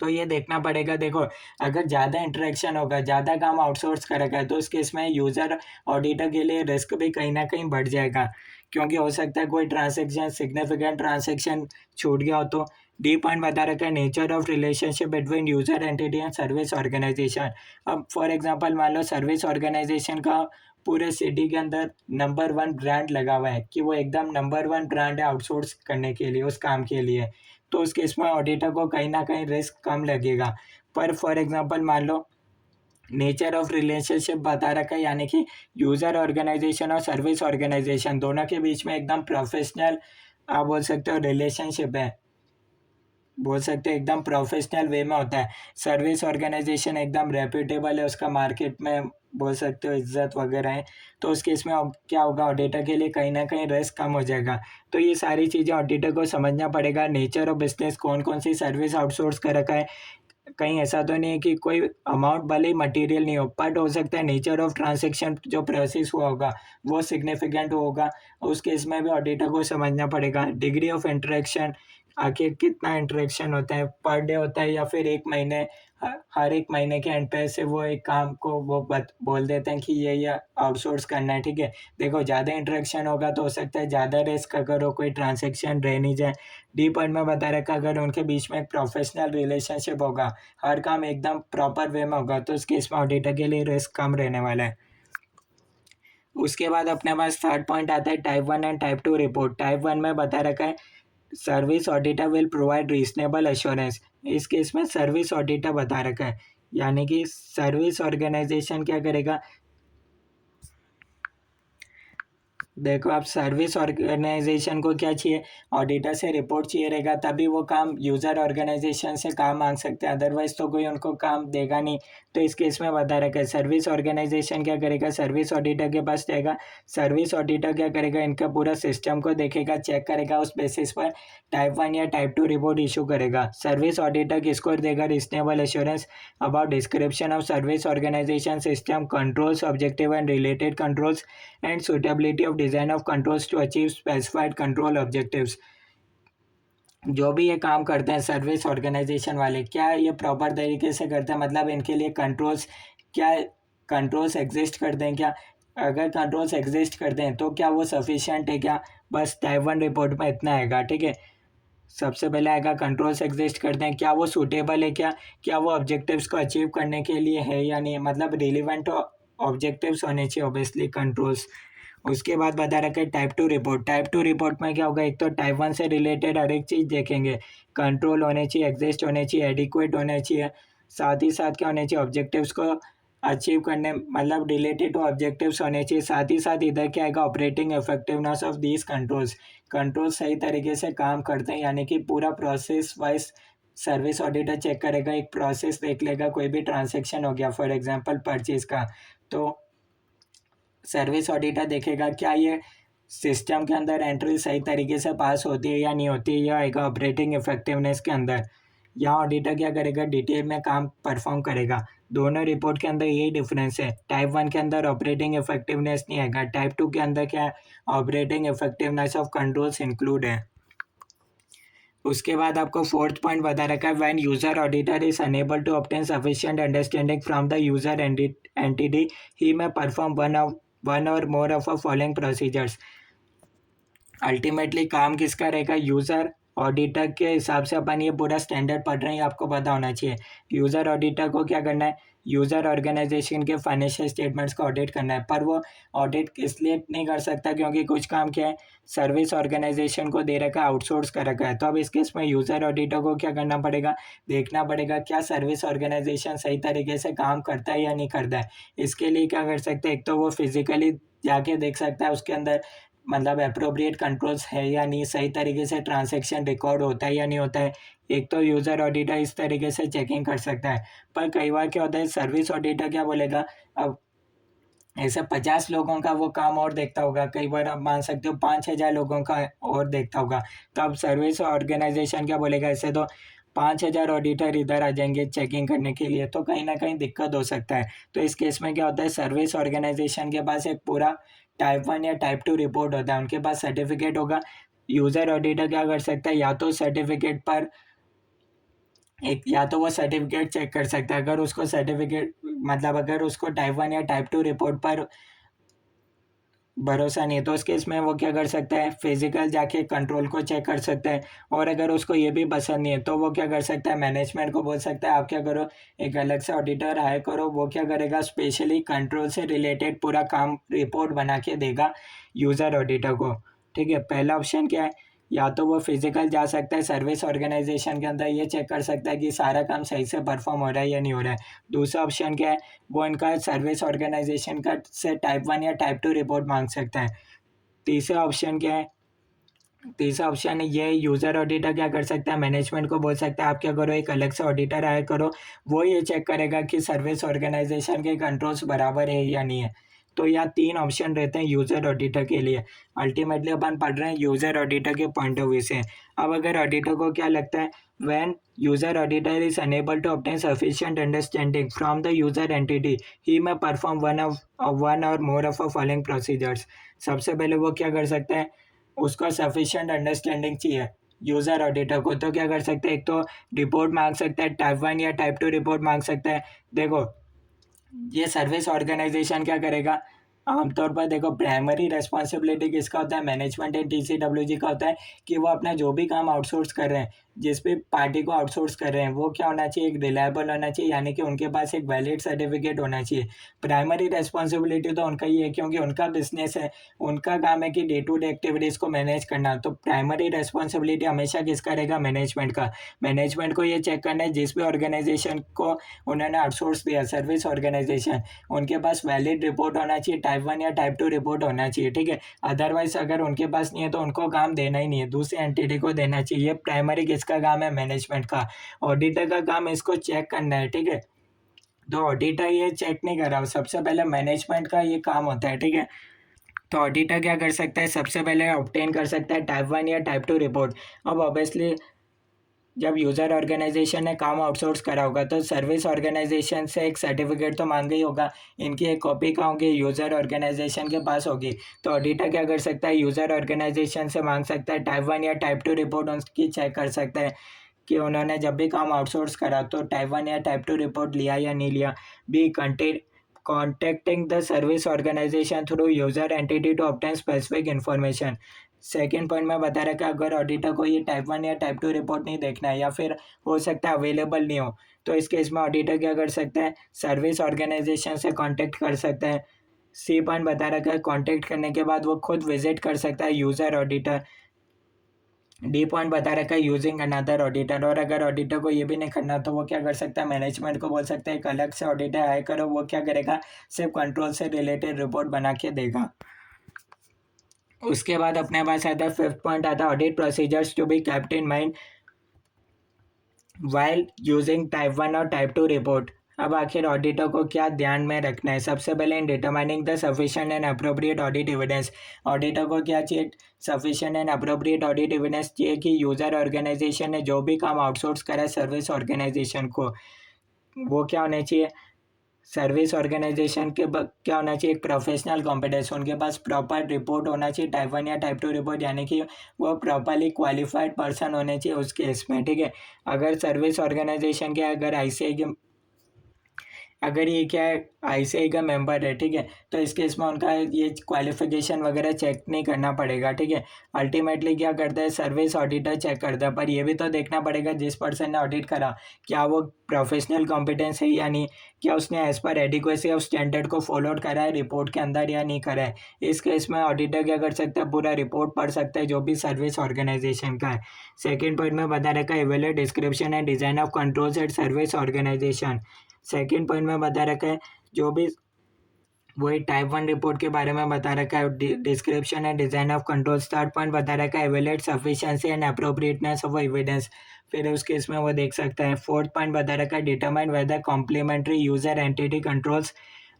A: तो ये देखना पड़ेगा। देखो अगर ज़्यादा इंटरेक्शन होगा, ज़्यादा काम आउटसोर्स करेगा, तो उस केस में यूज़र ऑडिटर के लिए रिस्क भी कहीं ना कहीं बढ़ जाएगा, क्योंकि हो सकता है कोई ट्रांसेक्शन, सिग्निफिकेंट ट्रांसेक्शन छूट गया हो। तो डी पॉइंट बता रखा है, nature of relationship between user entity and service organisation. अब फॉर एग्जांपल मान लो सर्विस ऑर्गेनाइजेशन का पूरे सिटी के अंदर नंबर वन ब्रांड लगा हुआ है, कि वो एकदम नंबर वन ब्रांड है आउटसोर्स करने के लिए, उस काम के लिए। तो उस केस में ऑडिटर को कहीं ना कहीं रिस्क कम लगेगा। पर फॉर एग्जांपल मान लो नेचर ऑफ रिलेशनशिप बता रखा है, यानी कि यूज़र ऑर्गेनाइजेशन और सर्विस ऑर्गेनाइजेशन दोनों के बीच में एकदम प्रोफेशनल, आप बोल सकते हो रिलेशनशिप है, बोल सकते हैं एकदम प्रोफेशनल वे में होता है। सर्विस ऑर्गेनाइजेशन एकदम रेप्यूटेबल है, उसका मार्केट में बोल सकते हो इज्जत वगैरह है। तो उस केस में क्या होगा, ऑडिटर के लिए कहीं ना कहीं रिस्क कम हो जाएगा। तो ये सारी चीज़ें ऑडिटर को समझना पड़ेगा। नेचर ऑफ बिजनेस, कौन कौन सी सर्विस आउटसोर्स कर रखा है, कहीं ऐसा तो नहीं है कि कोई अमाउंट भले ही मटेरियल नहीं हो, बट हो सकता है नेचर ऑफ ट्रांजेक्शन जो प्रोसेस हुआ होगा वो सिग्निफिकेंट होगा, उस केस में भी ऑडिटर को समझना पड़ेगा। डिग्री ऑफ इंटरेक्शन, आखिर कितना इंटरेक्शन होता है, पर डे होता है या फिर एक महीने, हर एक महीने के एंड पे से वो एक काम को वो बोल देते हैं कि ये आउटसोर्स करना है, ठीक है। देखो ज़्यादा इंटरेक्शन होगा तो हो सकता है ज़्यादा रिस्क, अगर हो कोई ट्रांजेक्शन रह नहीं जाए। डी पॉइंट में बता रखा, अगर उनके बीच में एक प्रोफेशनल रिलेशनशिप होगा, हर काम एकदम प्रॉपर वे में होगा, तो उस केस में ऑडिटर के लिए रिस्क कम रहने वाला है। उसके बाद अपने पास थर्ड पॉइंट आता है type 1 and type 2 report. Type 1 में बता रखा है, service auditor will provide reasonable assurance. इस केस में सर्विस ऑडिटर बता रखा है, यानी कि सर्विस ऑर्गेनाइजेशन क्या करेगा। देखो आप, सर्विस ऑर्गेनाइजेशन को क्या चाहिए, ऑडिटर से रिपोर्ट चाहिए रहेगा, तभी वो काम यूज़र ऑर्गेनाइजेशन से काम मांग सकते हैं, अदरवाइज तो कोई उनको काम देगा नहीं। तो इस केस में बता रखा है, सर्विस ऑर्गेनाइजेशन क्या करेगा, सर्विस ऑडिटर के पास जाएगा। सर्विस ऑडिटर क्या करेगा, इनका पूरा सिस्टम को देखेगा, चेक करेगा, उस बेसिस पर टाइप 1 या टाइप 2 रिपोर्ट इशू करेगा। सर्विस ऑडिटर किसको देगा, reasonable assurance about description of service organisation system controls, objective and related controls and suitability of design of controls to achieve specified control objectives। जो भी ये काम करते हैं सर्विस ऑर्गेनाइजेशन वाले, क्या ये प्रॉपर तरीके से करते हैं, मतलब इनके लिए कंट्रोल्स, क्या कंट्रोल्स एग्जिस्ट करते हैं क्या, अगर कंट्रोल्स एग्जिस्ट करते हैं तो क्या वो सफिशिएंट है क्या। बस टाइप 1 रिपोर्ट में इतना आएगा, ठीक है। सबसे पहले आएगा कंट्रोल्स एग्जिस्ट करते हैं, क्या वो सूटेबल है क्या वो ऑब्जेक्टिव्स को अचीव करने के लिए है या नहीं, मतलब रिलीवेंट ऑब्जेक्टिव्स होने चाहिए ऑब्वियसली कंट्रोल्स। उसके बाद बता रखा है टाइप 2 रिपोर्ट। टाइप 2 रिपोर्ट में क्या होगा, एक तो टाइप 1 से रिलेटेड हर एक चीज़ देखेंगे, कंट्रोल होने चाहिए, एग्जिस्ट होने चाहिए, एडिक्वेट होने चाहिए, साथ ही साथ क्या होने चाहिए, ऑब्जेक्टिव्स को अचीव करने, मतलब रिलेटेड टू ऑब्जेक्टिव्स होने चाहिए। साथ ही साथ इधर क्या आएगा, operating effectiveness of these controls, control सही तरीके से काम करते हैं, यानी कि पूरा process wise service auditor check करेगा, एक प्रोसेस देख लेगा, कोई भी ट्रांजेक्शन हो गया फॉर एग्जांपल परचेज का, तो सर्विस ऑडिटर देखेगा क्या ये सिस्टम के अंदर एंट्री सही तरीके से पास होती है या नहीं होती है, या आएगा ऑपरेटिंग इफेक्टिवनेस के अंदर। यहाँ ऑडिटर क्या करेगा, डिटेल में काम परफॉर्म करेगा। दोनों रिपोर्ट के अंदर यही डिफरेंस है। टाइप 1 के अंदर ऑपरेटिंग इफेक्टिवनेस नहीं आएगा, टाइप 2 के अंदर क्या है, operating effectiveness of controls include है। उसके बाद आपको फोर्थ पॉइंट बता रखा है, when user auditor is unable to obtain sufficient understanding from the user entity, he may perform one or more of a following procedures. Ultimately काम किसका रहेगा, यूज़र ऑडिटर के हिसाब से अपन ये पूरा स्टैंडर्ड पढ़ रहे हैं, आपको पता होना चाहिए। यूज़र ऑडिटर को क्या करना है, यूज़र ऑर्गेनाइजेशन के फाइनेंशियल स्टेटमेंट्स को ऑडिट करना है। पर वो ऑडिट इसलिए नहीं कर सकता क्योंकि कुछ काम क्या है, सर्विस ऑर्गेनाइजेशन को दे रखा है, आउटसोर्स कर रखा है। तो अब इस केस में यूज़र ऑडिटर को क्या करना पड़ेगा, देखना पड़ेगा क्या सर्विस ऑर्गेनाइजेशन सही तरीके से काम करता है या नहीं करता है। इसके लिए क्या कर सकते हैं, एक तो वो फिजिकली जाके देख सकता है उसके अंदर मतलब अप्रोप्रिएट कंट्रोल्स है या नहीं, सही तरीके से ट्रांजैक्शन रिकॉर्ड होता है या नहीं होता है। एक तो यूज़र ऑडिटर इस तरीके से चेकिंग कर सकता है। पर कई बार क्या होता है, सर्विस ऑडिटर क्या बोलेगा, अब ऐसे 50 लोगों का वो काम और देखता होगा, कई बार आप मान सकते हो 5,000 लोगों का और देखता होगा। तो अब सर्विस ऑर्गेनाइजेशन क्या बोलेगा, ऐसे तो 5,000 ऑडिटर इधर आ जाएंगे चेकिंग करने के लिए, तो कहीं ना कहीं दिक्कत हो सकता है। तो इस केस में क्या होता है, सर्विस ऑर्गेनाइजेशन के पास एक पूरा टाइप 1 या टाइप 2 रिपोर्ट होता है, उनके पास सर्टिफिकेट होगा। यूज़र ऑडिटर क्या कर सकता है, या तो सर्टिफिकेट पर एक, या तो वो सर्टिफिकेट चेक कर सकता है। अगर उसको सर्टिफिकेट मतलब अगर उसको टाइप 1 या टाइप 2 रिपोर्ट पर भरोसा नहीं है तो उस केस में वो क्या कर सकता है, फिजिकल जाके कंट्रोल को चेक कर सकता है। और अगर उसको ये भी पसंद नहीं है तो वो क्या कर सकता है, मैनेजमेंट को बोल सकता है आप क्या करो, एक अलग से ऑडिटर हायर करो। वो क्या करेगा, स्पेशली कंट्रोल से रिलेटेड पूरा काम रिपोर्ट बना के देगा यूज़र ऑडिटर को। ठीक है, पहला ऑप्शन क्या है, या तो वो फिजिकल जा सकता है सर्विस ऑर्गेनाइजेशन के अंदर, ये चेक कर सकता है कि सारा काम सही से परफॉर्म हो रहा है या नहीं हो रहा है। दूसरा ऑप्शन क्या है, वो इनका सर्विस ऑर्गेनाइजेशन का से टाइप 1 या टाइप 2 रिपोर्ट मांग सकता है। तीसरा ऑप्शन क्या है, तीसरा ऑप्शन है ये यूज़र ऑडिटर क्या कर सकता है, मैनेजमेंट को बोल सकता है आप क्या करो, एक अलग से ऑडिटर हायर करो। वो ये चेक करेगा कि सर्विस ऑर्गेनाइजेशन के कंट्रोल्स बराबर है या नहीं है। तो यहाँ 3 ऑप्शन रहते हैं यूज़र ऑडिटर के लिए। अल्टीमेटली अपन पढ़ रहे हैं यूज़र ऑडिटर के पॉइंट ऑफ व्यू से। अब अगर ऑडिटर को क्या लगता है, when user auditor is unable to obtain sufficient understanding from the user entity, he may perform one or more of a following procedures. सबसे पहले वो क्या कर सकता है, उसको सफिशिएंट अंडरस्टैंडिंग चाहिए यूज़र ऑडिटर को, तो क्या कर सकते हैं, एक तो रिपोर्ट मांग सकता है, टाइप 1 या टाइप 2 रिपोर्ट मांग सकता है। देखो ये सर्विस ऑर्गेनाइजेशन क्या करेगा, आमतौर पर देखो प्राइमरी रेस्पॉन्सिबिलिटी किसका होता है, मैनेजमेंट एंड TCWG का होता है कि वो अपना जो भी काम आउटसोर्स कर रहे हैं, जिस भी पार्टी को आउटसोर्स कर रहे हैं, वो क्या होना चाहिए, एक रिलायबल होना चाहिए, यानी कि उनके पास एक वैलिड सर्टिफिकेट होना चाहिए। प्राइमरी रेस्पॉन्सिबिलिटी तो उनका ही है क्योंकि उनका बिजनेस है, उनका काम है कि डे टू डे एक्टिविटीज़ को मैनेज करना। तो प्राइमरी रेस्पॉन्सिबिलिटी हमेशा किसका रहेगा, मैनेजमेंट का। मैनेजमेंट को ये चेक करना है जिस भी ऑर्गेनाइजेशन को उन्होंने आउटसोर्स दिया, सर्विस ऑर्गेनाइजेशन, उनके पास वैलिड रिपोर्ट होना चाहिए, टाइप 1 या टाइप 2 रिपोर्ट होना चाहिए। ठीक है, अदरवाइज अगर उनके पास नहीं है तो उनको काम देना ही नहीं है, दूसरी एंटिटी को देना चाहिए। प्राइमरी किसका काम है, मैनेजमेंट का। ऑडिटर का काम इसको चेक करना है। ठीक है, तो ऑडिटर ये चेक नहीं कर रहा, सबसे पहले मैनेजमेंट का ये काम होता है। ठीक है, तो ऑडिटर क्या कर सकता है, सबसे पहले ऑब्टेन कर सकता है टाइप 1 या टाइप 2 रिपोर्ट। अब ऑब्वियसली जब यूज़र ऑर्गेनाइजेशन ने काम आउटसोर्स करा होगा तो सर्विस ऑर्गेनाइजेशन से एक सर्टिफिकेट तो मांगा ही होगा, इनकी एक कॉपी कहाँ होगी, यूज़र ऑर्गेनाइजेशन के पास होगी। तो ऑडिटर क्या कर सकता है, यूज़र ऑर्गेनाइजेशन से मांग सकता है टाइप 1 या टाइप 2 रिपोर्ट, उसकी चेक कर सकता है कि उन्होंने जब भी काम आउटसोर्स करा तो टाइप 1 या टाइप 2 रिपोर्ट लिया या नहीं लिया। B contacting the service organisation through user entity to obtain specific information. Second point में बता रहा कि अगर ऑडिटर को ये टाइप 1 या टाइप 2 रिपोर्ट नहीं देखना है या फिर हो सकता है अवेलेबल नहीं हो, तो इस केस में ऑडिटर क्या कर सकता है, सर्विस ऑर्गेनाइजेशन से कांटेक्ट कर सकता है। सी पॉइंट बता रहा है कांटेक्ट करने के बाद वो खुद विजिट कर सकता है यूज़र ऑडिटर। डी पॉइंट बता रखा है यूजिंग अनदर ऑडिटर, और अगर ऑडिटर को ये भी नहीं करना तो वो क्या कर सकता है, मैनेजमेंट को बोल सकता है एक अलग से ऑडिटर हायर करो। वो क्या करेगा, सिर्फ कंट्रोल से रिलेटेड रिपोर्ट बना के देगा। उसके बाद अपने पास आता है फिफ्थ पॉइंट आता है audit procedures to be kept in mind while using type 1 और टाइप 2 रिपोर्ट। अब आखिर ऑडिटर को क्या ध्यान में रखना है? सबसे पहले in determining the sufficient and appropriate audit evidence, auditor को क्या चाहिए? Sufficient and appropriate audit evidence चाहिए कि यूजर ऑर्गेनाइजेशन ने जो भी काम आउटसोर्स करा है सर्विस ऑर्गेनाइजेशन को, वो क्या होने चाहिए? सर्विस ऑर्गेनाइजेशन के क्या होना चाहिए? एक प्रोफेशनल कॉम्पिटेंस, उनके पास प्रॉपर रिपोर्ट होना चाहिए, टाइप 1 या टाइप 2 रिपोर्ट, यानी कि वो प्रॉपरली क्वालिफाइड पर्सन होने चाहिए उस केस में, ठीक है। अगर सर्विस ऑर्गेनाइजेशन के अगर आईसीआई के अगर ये क्या है, आईसीआई का मेंबर है, ठीक है, तो इस केस में उनका ये क्वालिफिकेशन वगैरह चेक नहीं करना पड़ेगा, ठीक है। अल्टीमेटली क्या करता है, सर्विस ऑडिटर चेक करता है, पर ये भी तो देखना पड़ेगा जिस पर्सन ने ऑडिट करा क्या वो प्रोफेशनल कॉम्पिटेंस है या नहीं, क्या उसने as per adequacy of standard को फॉलो करा है रिपोर्ट के अंदर या नहीं करा है। इस केस में ऑडिटर क्या कर सकता है, पूरा रिपोर्ट पढ़ सकता है जो भी सर्विस ऑर्गेनाइजेशन का है। सेकेंड पॉइंट में बता रखा है evaluate description and design of controls at service organisation. Second point में बता रखा है जो भी वही टाइप 1 रिपोर्ट के बारे में बता रखा है, description and design of controls. Third point बता रखा है evaluate sufficiency and appropriateness of evidence, फिर उस केस में वो देख सकता है। फोर्थ पॉइंट बता रखा है determine whether complementary user entity controls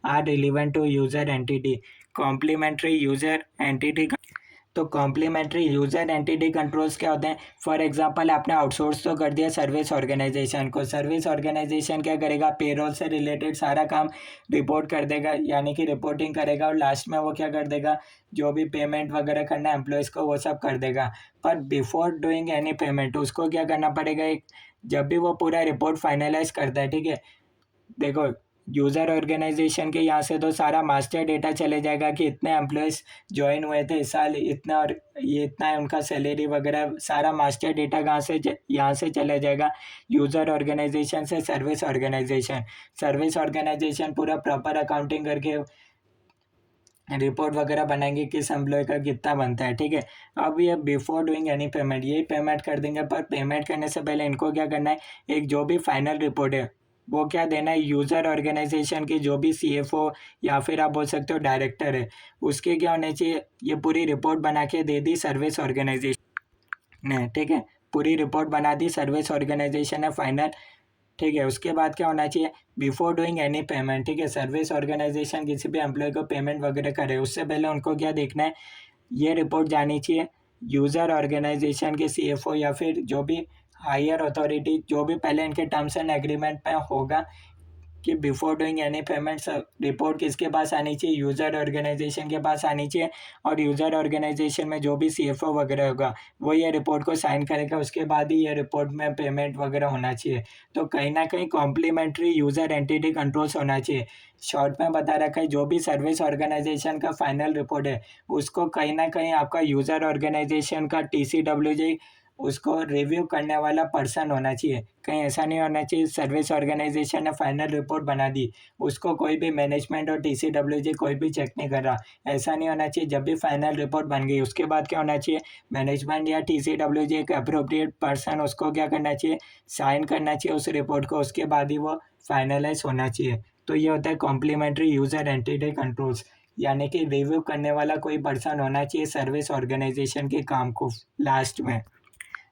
A: are relevant to user entity. Complementary user entity, तो कॉम्प्लीमेंट्री यूजर एंटिटी कंट्रोल्स क्या होते हैं? फॉर एग्जांपल आपने आउटसोर्स तो कर दिया सर्विस ऑर्गेनाइजेशन को, सर्विस ऑर्गेनाइजेशन क्या करेगा, पेरोल से रिलेटेड सारा काम रिपोर्ट कर देगा, यानी कि रिपोर्टिंग करेगा, और लास्ट में वो क्या कर देगा, जो भी पेमेंट वगैरह करना है एम्प्लॉयज़ को वो सब कर देगा। पर बिफोर डूइंग एनी पेमेंट उसको क्या करना पड़ेगा, एक जब भी वो पूरा रिपोर्ट फाइनलाइज करता है, ठीक है, देखो यूज़र ऑर्गेनाइजेशन के यहाँ से तो सारा मास्टर डेटा चले जाएगा कि इतने एम्प्लॉयज़ ज्वाइन हुए थे इस साल, इतना, और ये इतना है उनका सैलरी वगैरह, सारा मास्टर डेटा कहाँ से यहाँ से चला जाएगा, यूज़र ऑर्गेनाइजेशन से सर्विस ऑर्गेनाइजेशन। सर्विस ऑर्गेनाइजेशन पूरा प्रॉपर अकाउंटिंग करके रिपोर्ट वगैरह बनाएंगे किस एम्प्लॉय का कितना बनता है, ठीक है। अब ये बिफोर डूइंग एनी पेमेंट, यही पेमेंट कर देंगे, पर पेमेंट करने से पहले इनको क्या करना है, एक जो भी फाइनल रिपोर्ट है वो क्या देना है, यूज़र ऑर्गेनाइजेशन की जो भी सीएफओ या फिर आप बोल सकते हो डायरेक्टर है, उसके क्या होने चाहिए, ये पूरी रिपोर्ट बना के दे दी सर्विस ऑर्गेनाइजेशन ने, ठीक है, पूरी रिपोर्ट बना दी सर्विस ऑर्गेनाइजेशन ने फाइनल, ठीक है। उसके बाद क्या होना चाहिए, बिफोर डूइंग एनी पेमेंट, ठीक है, सर्विस ऑर्गेनाइजेशन किसी भी एम्प्लॉय को पेमेंट वगैरह करे उससे पहले उनको क्या देखना है, ये रिपोर्ट जानी चाहिए यूज़र ऑर्गेनाइजेशन के सीएफओ या फिर जो भी हायर अथॉरिटी, जो भी पहले इनके टर्म्स एंड एग्रीमेंट में होगा कि before doing any payments report किसके पास आनी चाहिए, यूज़र ऑर्गेनाइजेशन के पास आनी चाहिए, और यूज़र ऑर्गेनाइजेशन में जो भी सीएफओ वगैरह होगा वो ये रिपोर्ट को साइन करेगा, उसके बाद ही ये रिपोर्ट में पेमेंट वगैरह होना चाहिए। तो कहीं ना कहीं कॉम्प्लीमेंट्री यूज़र एंटिटी कंट्रोल्स होना चाहिए। शॉर्ट में बता रखा है जो भी सर्विस ऑर्गेनाइजेशन का फाइनल रिपोर्ट है उसको कहीं ना कहीं आपका यूज़र ऑर्गेनाइजेशन का टीसीडब्ल्यूजी उसको रिव्यू करने वाला पर्सन होना चाहिए। कहीं ऐसा नहीं होना चाहिए सर्विस ऑर्गेनाइजेशन ने फाइनल रिपोर्ट बना दी, उसको कोई भी मैनेजमेंट और टीसीडब्ल्यूजी कोई भी चेक नहीं कर रहा, ऐसा नहीं होना चाहिए। जब भी फाइनल रिपोर्ट बन गई उसके बाद क्या होना चाहिए, मैनेजमेंट या टीसीडब्ल्यूजी एक अप्रोप्रिएट पर्सन उसको क्या करना चाहिए, साइन करना चाहिए उस रिपोर्ट को, उसके बाद ही वो फाइनलाइज होना चाहिए। तो ये होता है कॉम्प्लीमेंट्री यूज़र एंटिटी कंट्रोल्स, यानी कि रिव्यू करने वाला कोई पर्सन होना चाहिए सर्विस ऑर्गेनाइजेशन के काम को। लास्ट में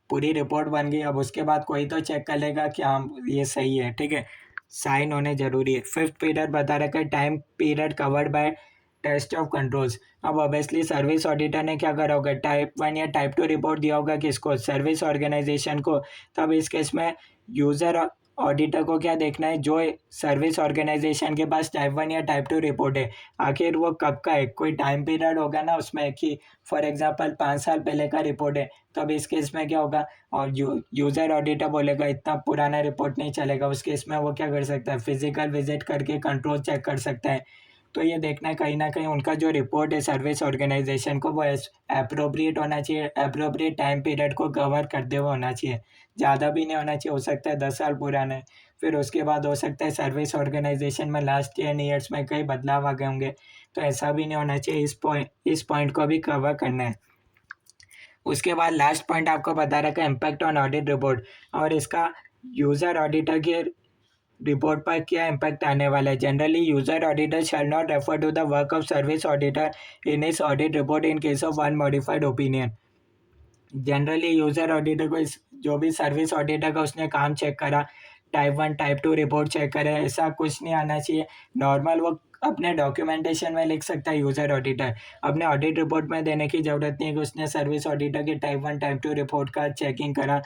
A: पूरी रिपोर्ट बन गई, अब उसके बाद कोई तो चेक कर लेगा कि हाँ ये सही है, ठीक है, साइन होने जरूरी है। फिफ्थ पीरियड बता रखा है time period covered by test of controls. अब ऑब्वियसली सर्विस ऑडिटर ने क्या करा होगा, टाइप 1 या टाइप 2 रिपोर्ट दिया होगा किसको, सर्विस ऑर्गेनाइजेशन को। तब इस केस में यूज़र ऑडिटर को क्या देखना है, जो सर्विस ऑर्गेनाइजेशन के पास टाइप 1 या टाइप 2 रिपोर्ट है आखिर वो कब का है, कोई टाइम पीरियड होगा ना उसमें कि फॉर एग्जांपल 5 साल पहले का रिपोर्ट है, तब इस केस में क्या होगा, और यूज़र ऑडिटर बोलेगा इतना पुराना रिपोर्ट नहीं चलेगा, उस केस में वो क्या कर सकता है, फिजिकल विजिट करके कंट्रोल चेक कर सकता है। तो ये देखना है कहीं ना कहीं उनका जो रिपोर्ट है सर्विस ऑर्गेनाइजेशन को वो अप्रोप्रिएट होना चाहिए, अप्रोप्रिएट टाइम पीरियड को कवर करते हुए होना चाहिए, ज़्यादा भी नहीं होना चाहिए, हो सकता है 10 साल पुराना है, फिर उसके बाद हो सकता है सर्विस ऑर्गेनाइजेशन में लास्ट 10 ईयर्स में कई बदलाव आ गए होंगे, तो ऐसा भी नहीं होना चाहिए। इस पॉइंट को भी कवर करना है। उसके बाद लास्ट पॉइंट आपको बता रखा है इम्पैक्ट ऑन ऑडिट रिपोर्ट, और इसका यूज़र ऑडिटर के रिपोर्ट पर क्या इम्पैक्ट आने वाला है। Generally user auditor shall not refer to the work of service auditor in his audit report in case of unmodified opinion. Generally user auditor को जो भी सर्विस ऑडिटर का उसने काम चेक करा, टाइप 1 टाइप 2 रिपोर्ट चेक करे, ऐसा कुछ नहीं आना चाहिए। नॉर्मल वो अपने डॉक्यूमेंटेशन में लिख सकता है यूज़र ऑडिटर, अपने ऑडिट रिपोर्ट में देने की ज़रूरत नहीं है कि उसने सर्विस ऑडिटर की टाइप 1 टाइप 2 रिपोर्ट का चेकिंग करा।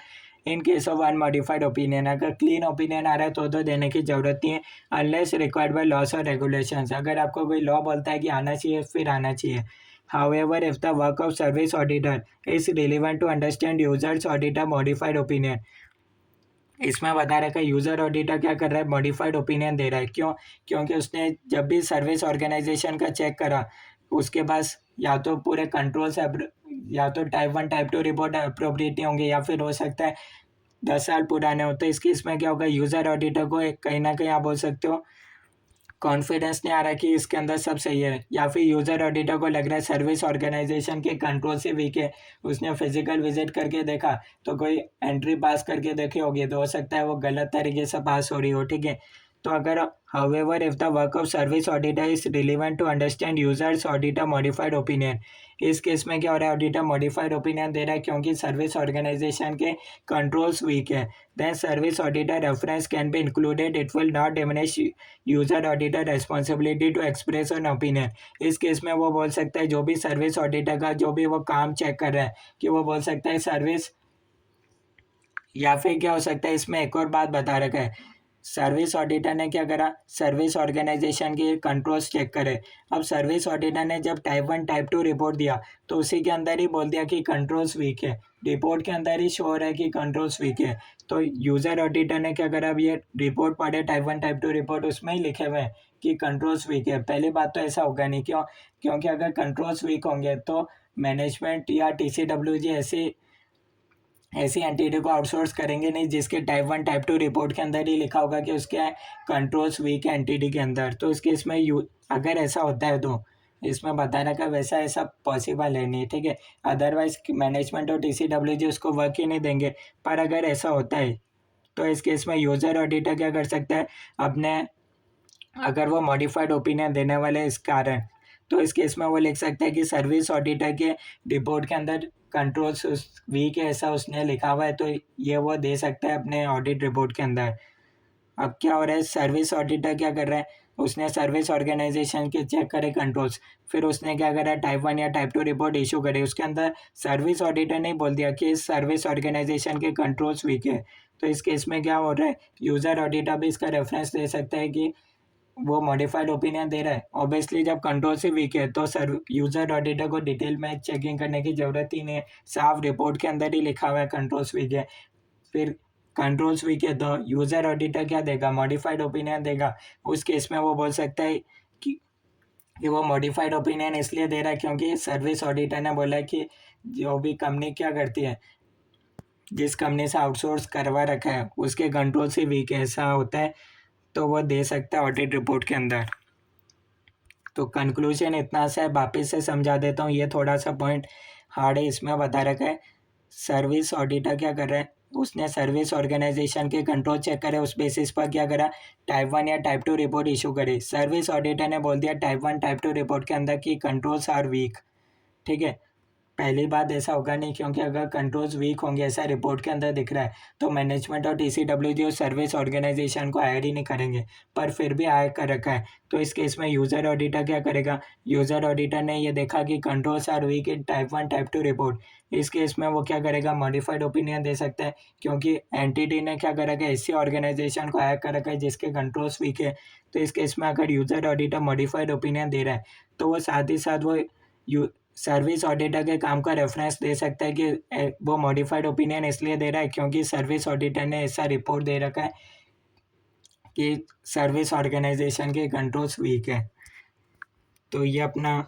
A: इन केस ऑफ अनमॉडिफाइड ओपिनियन, अगर क्लीन ओपिनियन आ रहा है तो देने की ज़रूरत नहीं है, अनलेस रिक्वायर्ड बाय लॉस और रेगुलेशंस। अगर आपको कोई लॉ बोलता है कि आना चाहिए फिर आना चाहिए। However, if the work of service auditor is relevant to understand users auditor modified opinion, इसमें बता रखा है यूज़र ऑडिटर क्या कर रहा है, मॉडिफाइड ओपिनियन दे रहा है। क्यों? क्योंकि उसने जब भी सर्विस ऑर्गेनाइजेशन का चेक करा, उसके पास या तो पूरे कंट्रोल से या तो टाइप 1 टाइप 2 रिपोर्ट अप्रोप्रिएट नहीं होंगे, या फिर हो सकता है 10 साल पुराने हो। तो इस केस में क्या होगा, यूज़र ऑडिटर को कहीं ना कहीं आप बोल सकते हो कॉन्फिडेंस नहीं आ रहा कि इसके अंदर सब सही है, या फिर यूज़र ऑडिटर को लग रहा है सर्विस ऑर्गेनाइजेशन के कंट्रोल से वीक है। उसने फिजिकल विजिट करके देखा तो कोई एंट्री पास करके देखी होगी, तो हो सकता है वो गलत तरीके से पास हो रही हो, ठीक है। तो अगर however if the work of service auditor is relevant to understand users auditor modified opinion, इस केस में क्या हो रहा है, ऑडिटर मॉडिफाइड ओपिनियन दे रहा है क्योंकि सर्विस ऑर्गेनाइजेशन के कंट्रोल्स वीक है। Then service auditor reference can be included, it will not diminish user auditor responsibility to express an opinion. इस केस में वो बोल सकता है, जो भी सर्विस ऑडिटर का जो भी वो काम चेक कर रहा है, कि वो बोल सकता है सर्विस, या फिर क्या हो सकता है, इसमें एक और बात बता रखा है, सर्विस ऑडिटर ने क्या करा, सर्विस ऑर्गेनाइजेशन के कंट्रोल्स चेक करे। अब सर्विस ऑडिटर ने जब टाइप 1 टाइप 2 रिपोर्ट दिया तो उसी के अंदर ही बोल दिया कि कंट्रोल्स वीक है, रिपोर्ट के अंदर ही शो हो रहा है कि कंट्रोल्स वीक है। तो यूज़र ऑडिटर ने क्या करा, अब ये रिपोर्ट पढ़े टाइप 1 टाइप 2 रिपोर्ट, उसमें ही लिखे हुए हैं कि कंट्रोल्स वीक है। पहली बात तो ऐसा होगा नहीं, क्यों? क्योंकि अगर कंट्रोल्स वीक होंगे तो मैनेजमेंट या TCWG ऐसी एंटिटी को आउटसोर्स करेंगे नहीं जिसके टाइप 1 टाइप 2 रिपोर्ट के अंदर ही लिखा होगा कि उसके कंट्रोल्स वीक है एंटिटी के अंदर। तो इसके इसमें अगर ऐसा होता है तो इसमें बता रखा वैसा ऐसा पॉसिबल है नहीं, ठीक है। अदरवाइज मैनेजमेंट और TCWG उसको वर्क ही नहीं देंगे। पर अगर ऐसा होता है तो इस केस में यूज़र ऑडिटर क्या कर सकता है, अपने अगर वो मॉडिफाइड ओपिनियन देने वाले इस कारण, तो इस केस में वो लिख सकता है कि सर्विस ऑडिटर के रिपोर्ट के अंदर कंट्रोल्स वीक है, ऐसा उसने लिखा हुआ है, तो ये वो दे सकता है अपने ऑडिट रिपोर्ट के अंदर। अब क्या हो रहा है, सर्विस ऑडिटर क्या कर रहा है, उसने सर्विस ऑर्गेनाइजेशन के चेक करे कंट्रोल्स, फिर उसने क्या करा, टाइप 1 या टाइप 2 रिपोर्ट इशू करे। उसके अंदर सर्विस ऑडिटर ने बोल दिया कि सर्विस ऑर्गेनाइजेशन के कंट्रोल्स वीक है। तो इस केस में क्या हो रहा है, यूज़र ऑडिटर भी इसका रेफरेंस दे सकता है कि वो मॉडिफाइड ओपिनियन दे रहा है। ऑब्वियसली जब कंट्रोल से वीक है तो यूज़र ऑडिटर को डिटेल में चेकिंग करने की ज़रूरत ही नहीं है, साफ रिपोर्ट के अंदर ही लिखा हुआ है कंट्रोल्स वीक है। फिर कंट्रोल्स वीक है तो यूज़र ऑडिटर क्या देगा, मॉडिफाइड ओपिनियन देगा। उस केस में वो बोल सकता है कि वो मॉडिफाइड ओपिनियन इसलिए दे रहा है क्योंकि सर्विस ऑडिटर ने बोला है कि जो भी कंपनी क्या करती है, जिस कंपनी से आउटसोर्स करवा रखा है उसके कंट्रोल से वीक है, ऐसा होता है, तो वो दे सकता है ऑडिट रिपोर्ट के अंदर। तो कंक्लूजन इतना सा है, वापस से समझा देता हूँ, ये थोड़ा सा पॉइंट हार्ड है। इसमें बता रखा है सर्विस ऑडिटर क्या कर रहा है, उसने सर्विस ऑर्गेनाइजेशन के कंट्रोल चेक करे, उस बेसिस पर क्या करा, टाइप 1 या टाइप 2 रिपोर्ट इशू करे। सर्विस ऑडिटर ने बोल दिया टाइप 1 टाइप 2 रिपोर्ट के अंदर कि कंट्रोल्स आर वीक, ठीक है। पहली बात ऐसा होगा नहीं, क्योंकि अगर कंट्रोल्स वीक होंगे ऐसा रिपोर्ट के अंदर दिख रहा है तो मैनेजमेंट और TCWG और सर्विस ऑर्गेनाइजेशन को हायर ही नहीं करेंगे, पर फिर भी हायर कर रखा है। तो इस केस में यूज़र ऑडिटर क्या करेगा, यूज़र ऑडिटर ने ये देखा कि controls are weak in type 1 type 2 report, इस केस में वो क्या करेगा, मॉडिफाइड ओपिनियन दे सकता है, क्योंकि एंटिटी ने क्या करेगा, ऐसी ऑर्गेनाइजेशन को हायर कर रखा है जिसके कंट्रोल्स वीक है। तो इस केस में अगर यूज़र ऑडिटर मॉडिफाइड ओपिनियन दे रहा है तो वो साथ ही साथ वो सर्विस ऑडिटर के काम का रेफरेंस दे सकता है कि वो मॉडिफाइड ओपिनियन इसलिए दे रहा है क्योंकि सर्विस ऑडिटर ने ऐसा रिपोर्ट दे रखा है कि सर्विस ऑर्गेनाइजेशन के कंट्रोल्स वीक है। तो ये अपना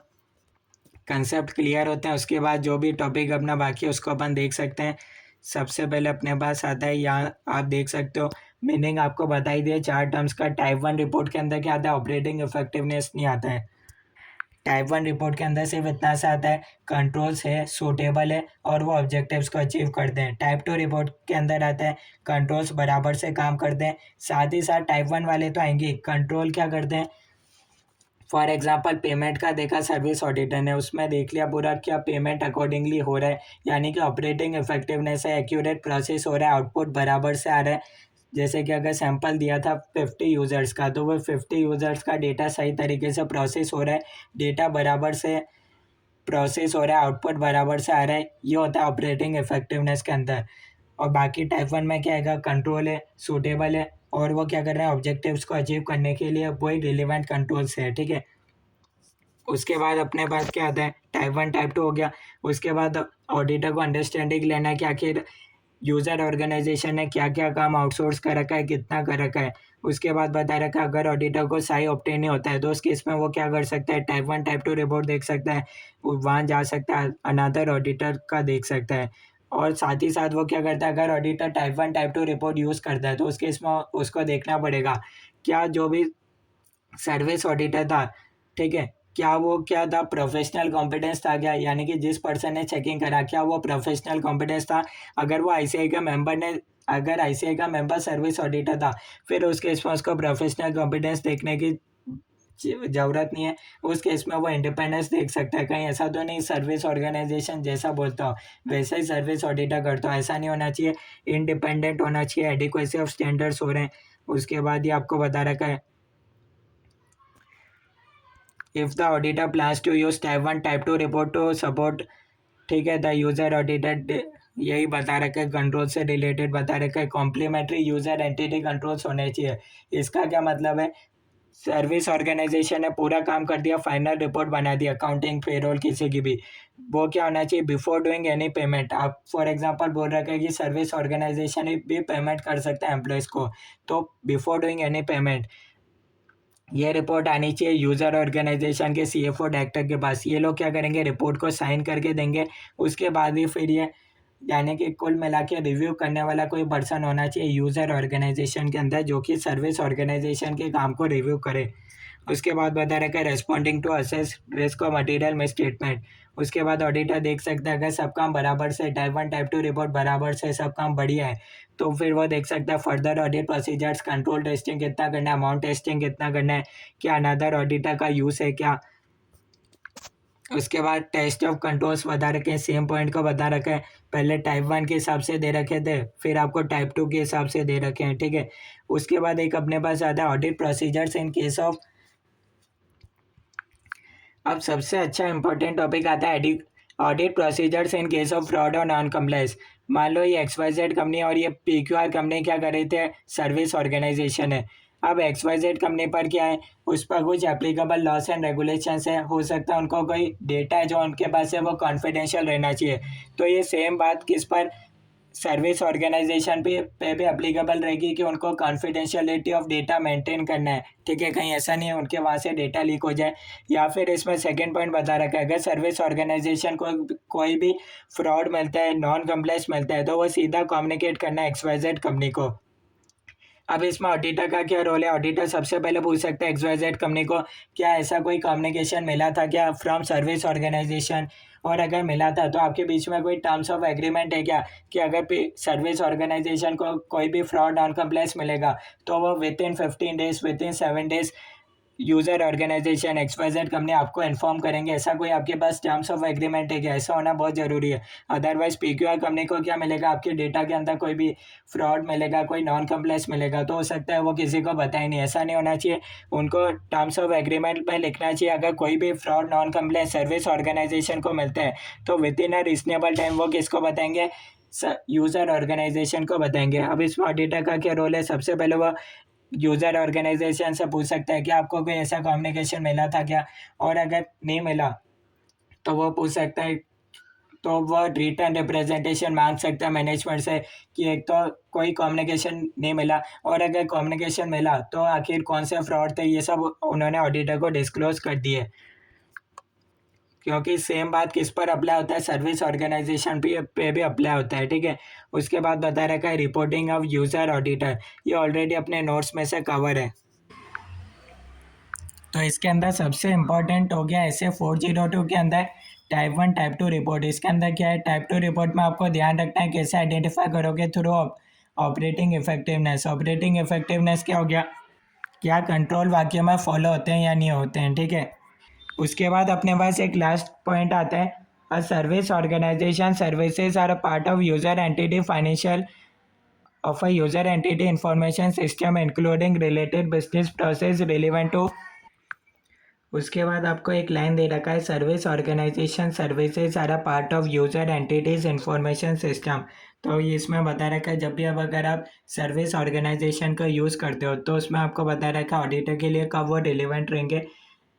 A: कंसेप्ट क्लियर होते हैं। उसके बाद जो भी टॉपिक अपना बाकी है उसको अपन देख सकते हैं। सबसे पहले अपने पास आता है, यहाँ आप देख सकते हो मीनिंग आपको बता ही दिया 4 टर्म्स का। टाइप 1 रिपोर्ट के अंदर क्या आता है, ऑपरेटिंग इफेक्टिवनेस नहीं आता है। टाइप 1 रिपोर्ट के अंदर सिर्फ इतना सा आता है, कंट्रोल्स है, सूटेबल है और वो ऑब्जेक्टिव्स को अचीव करते हैं। टाइप 2 रिपोर्ट के अंदर आता है, कंट्रोल्स बराबर से काम करते हैं। साथ ही साथ टाइप 1 वाले तो आएंगे, कंट्रोल क्या करते हैं, फॉर एग्जांपल पेमेंट का देखा सर्विस ऑडिटर ने, उसमें देख लिया पूरा क्या पेमेंट अकॉर्डिंगली हो रहा है, यानी कि ऑपरेटिंग इफेक्टिवनेस है, एक्यूरेट प्रोसेस हो रहा है, आउटपुट बराबर से आ रहा है, जैसे कि अगर सैंपल दिया था 50 यूज़र्स का, तो वो 50 यूज़र्स का डेटा सही तरीके से प्रोसेस हो रहा है, डेटा बराबर से प्रोसेस हो रहा है, आउटपुट बराबर से आ रहा है, ये होता है ऑपरेटिंग इफेक्टिवनेस के अंदर। और बाकी टाइप वन में क्या आएगा, कंट्रोल है, सूटेबल है, और वो क्या कर रहे हैं, ऑब्जेक्टिव्स को अचीव करने के लिए वही रिलेवेंट कंट्रोल्स है, ठीक है। उसके बाद अपने पास क्या आता है, टाइप वन टाइप टू हो गया। उसके बाद ऑडिटर को अंडरस्टैंडिंग लेना है कि आखिर यूज़र ऑर्गेनाइजेशन ने क्या क्या काम आउटसोर्स कर रखा है, कितना कर रखा है। उसके बाद बता रखा है अगर ऑडिटर को सही ऑब्टेन नहीं होता है तो उस केस में वो क्या कर सकता है, type one type two report देख सकता है, वहाँ जा सकता है, अनदर ऑडिटर का देख सकता है। और साथ ही साथ वो क्या करता है, अगर auditor type one type two report use करता है तो उस केस में उसको देखना पड़ेगा क्या जो भी सर्विस ऑडिटर था, ठीक है, क्या वो क्या था, प्रोफेशनल कॉम्पिटेंस था क्या, यानी कि जिस पर्सन ने चेकिंग करा क्या वो प्रोफेशनल कॉम्पिटेंस था। अगर वो आईसीआई का मेंबर ने अगर आईसीआई का मेंबर सर्विस ऑडिटर था, फिर उस केस में उसको प्रोफेशनल कॉम्पिटेंस देखने की ज़रूरत नहीं है। उस केस में वो इंडिपेंडेंस देख सकता है, कहीं ऐसा तो नहीं सर्विस ऑर्गेनाइजेशन जैसा बोलता हो वैसा ही सर्विस ऑडिटर करता हो, ऐसा नहीं होना चाहिए। इंडिपेंडेंट होना चाहिए, एडिक्वेसी ऑफ स्टैंडर्ड्स हो रहे हैं। उसके बाद ये आपको बता रखा है, if the auditor plans to use type one type two report to support, ठीक है, द यूज़र ऑडिटर, यही बता रखा है, कंट्रोल से रिलेटेड बता रखा है, कॉम्प्लीमेंट्री यूज़र एंटिटी कंट्रोल्स होने चाहिए। इसका क्या मतलब है, सर्विस ऑर्गेनाइजेशन ने पूरा काम कर दिया, फाइनल रिपोर्ट बना दी, अकाउंटिंग पेरोल किसी की भी, वो क्या होना चाहिए, बिफोर डूइंग एनी पेमेंट। आप फॉर एग्जांपल बोल रखे हैं कि सर्विस ऑर्गेनाइजेशन भी पेमेंट कर सकता है एम्प्लॉयज़ को, तो बिफोर डूइंग एनी पेमेंट ये रिपोर्ट आनी चाहिए यूज़र ऑर्गेनाइजेशन के सीएफओ डायरेक्टर के पास। ये लोग क्या करेंगे, रिपोर्ट को साइन करके देंगे, उसके बाद ही फिर ये, यानी कि कुल मिला के रिव्यू करने वाला कोई पर्सन होना चाहिए यूज़र ऑर्गेनाइजेशन के अंदर जो कि सर्विस ऑर्गेनाइजेशन के काम को रिव्यू करे। उसके बाद बता रखा है रेस्पॉन्डिंग टू असेस रिस्क और मटेरियल मिस स्टेटमेंट। उसके बाद ऑडिटर देख सकता है अगर सब काम बराबर से, type one type two report बराबर से, सब काम बढ़िया है, तो फिर वो देख सकता है further audit procedures, control testing कितना करना है, अमाउंट टेस्टिंग कितना करना है, क्या अनदर ऑडिटर का यूज़ है क्या। उसके बाद टेस्ट ऑफ कंट्रोल्स बता रखे हैं, सेम पॉइंट को बता रखा है, पहले टाइप वन के हिसाब से दे रखे थे, फिर आपको टाइप टू के हिसाब से दे रखे हैं, ठीक है। उसके बाद एक अपने पास आता है audit procedures in case of, अब सबसे अच्छा इंपॉर्टेंट टॉपिक आता है audit procedures in case of fraud और नॉन कम्प्लाइंस। मान लो ये XYZ कंपनी और ये PQR कंपनी क्या कर रहे थे, सर्विस ऑर्गेनाइजेशन है। अब XYZ कंपनी पर क्या है, उस पर कुछ एप्लीकेबल लॉस एंड रेगुलेशंस है, हो सकता है उनको कोई डेटा है जो उनके पास है वो कॉन्फिडेंशियल रहना चाहिए। तो ये सेम बात किस पर, सर्विस ऑर्गेनाइजेशन पे भी अप्लीकेबल रहेगी कि उनको कॉन्फिडेंशियलिटी ऑफ डेटा मेंटेन करना है, ठीक है, कहीं ऐसा नहीं है उनके वहाँ से डेटा लीक हो जाए। या फिर इसमें सेकंड पॉइंट बता रखा है, अगर सर्विस ऑर्गेनाइजेशन को कोई भी फ्रॉड मिलता है, नॉन कंप्लायंस मिलता है, तो वो सीधा कम्युनिकेट करना है XYZ कंपनी को। अब इसमें ऑडिटर का क्या रोल है, ऑडिटर सबसे पहले पूछ सकता है XYZ कंपनी को क्या ऐसा कोई कम्युनिकेशन मिला था क्या फ्रॉम सर्विस ऑर्गेनाइजेशन, और अगर मिला था तो आपके बीच में कोई टर्म्स ऑफ एग्रीमेंट है क्या, कि अगर सर्विस ऑर्गेनाइजेशन को कोई भी फ्रॉड नॉन कंप्लायंस मिलेगा तो वो within 15 days, within 7 days user organisation XYZ company आपको इन्फॉर्म करेंगे। ऐसा कोई आपके पास टर्म्स ऑफ एग्रीमेंट है क्या, ऐसा होना बहुत ज़रूरी है। अदरवाइज PQR कंपनी को क्या मिलेगा, आपके डेटा के अंदर कोई भी फ्रॉड मिलेगा, कोई नॉन कंप्लायंस मिलेगा, तो हो सकता है वो किसी को बताए नहीं, ऐसा नहीं होना चाहिए। उनको टर्म्स ऑफ एग्रीमेंट में लिखना चाहिए अगर कोई भी fraud non compliance service organisation को मिलता है तो within a reasonable time वो किसको बताएंगे, यूज़र ऑर्गेनाइजेशन को बताएंगे। अब इसमें ऑडिटर का क्या रोल है, सबसे पहले वो यूज़र ऑर्गेनाइजेशन से पूछ सकता है कि आपको कोई ऐसा कम्युनिकेशन मिला था क्या, और अगर नहीं मिला तो वो पूछ सकता है, तो वो रिटर्न रिप्रेजेंटेशन मांग सकता है मैनेजमेंट से कि एक तो कोई कम्युनिकेशन नहीं मिला, और अगर कम्युनिकेशन मिला तो आखिर कौन से फ्रॉड थे, ये सब उन्होंने ऑडिटर को डिस्क्लोज कर दिए। क्योंकि सेम बात किस पर अप्लाई होता है, सर्विस ऑर्गेनाइजेशन पे भी अप्लाई होता है, ठीक है। उसके बाद बता रखा है रिपोर्टिंग ऑफ यूज़र ऑडिटर, ये ऑलरेडी अपने नोट्स में से कवर है। तो इसके अंदर सबसे इम्पॉर्टेंट हो गया ऐसे 402 के अंदर type one type two report. इसके अंदर क्या है, टाइप टू रिपोर्ट में आपको ध्यान रखना है कैसे आइडेंटिफाई करोगे, through operating effectiveness. Operating effectiveness क्या हो गया, क्या कंट्रोल वाक्य में फॉलो होते हैं या नहीं होते हैं, ठीक है। उसके बाद अपने पास एक लास्ट पॉइंट आता है, a service organization services are a part of user entity financial of a user entity information system including related business process relevant to. उसके बाद आपको एक लाइन दे रखा है, service organization services are a part of user entities information system. तो ये इसमें बता रखा है, जब भी अब अगर आप सर्विस ऑर्गेनाइजेशन का यूज़ करते हो तो उसमें आपको बता रखा है ऑडिटर के लिए कब वो रिलेवेंट रहेंगे।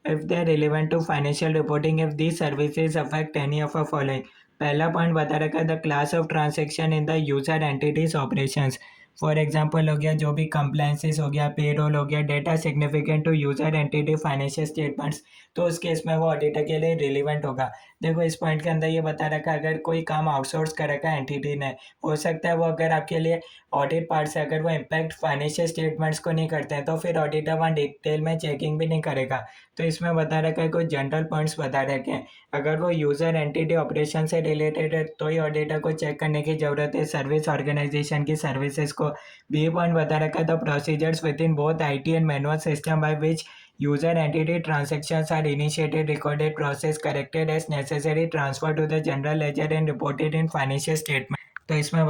A: If they relevant to financial reporting, if the services affect any of a following. पहला पॉइंट बता रखा है, the class of transaction in the user entities operations. For example हो गया जो भी कंप्लाइंसेस हो गया, पेरोल हो गया, data significant to user entity financial statements, तो उस केस में वो ऑडिटर के लिए रिलीवेंट होगा। देखो इस पॉइंट के अंदर ये बता रखा है, अगर कोई काम आउटसोर्स कर रखा है एंटिटी ने, हो सकता है वो अगर आपके लिए ऑडिट पार्ट से अगर वो इम्पैक्ट फाइनेंशियल स्टेटमेंट्स को नहीं करते हैं तो फिर ऑडिटर वहाँ डिटेल में चेकिंग भी नहीं करेगा। तो इसमें बता रखा है कुछ जनरल पॉइंट्स बता रखे हैं, अगर वो यूज़र एंटिटी ऑपरेशन से रिलेटेड है तो ही ऑडिटर को चेक करने की ज़रूरत है सर्विस ऑर्गेनाइजेशन की सर्विसेज को। बी पॉइंट बता रखा है, the procedures with in both IT and manual system by which user entity transactions are initiated, recorded, processed, corrected as necessary, transferred to the general ledger and reported in financial statement। तो इसमें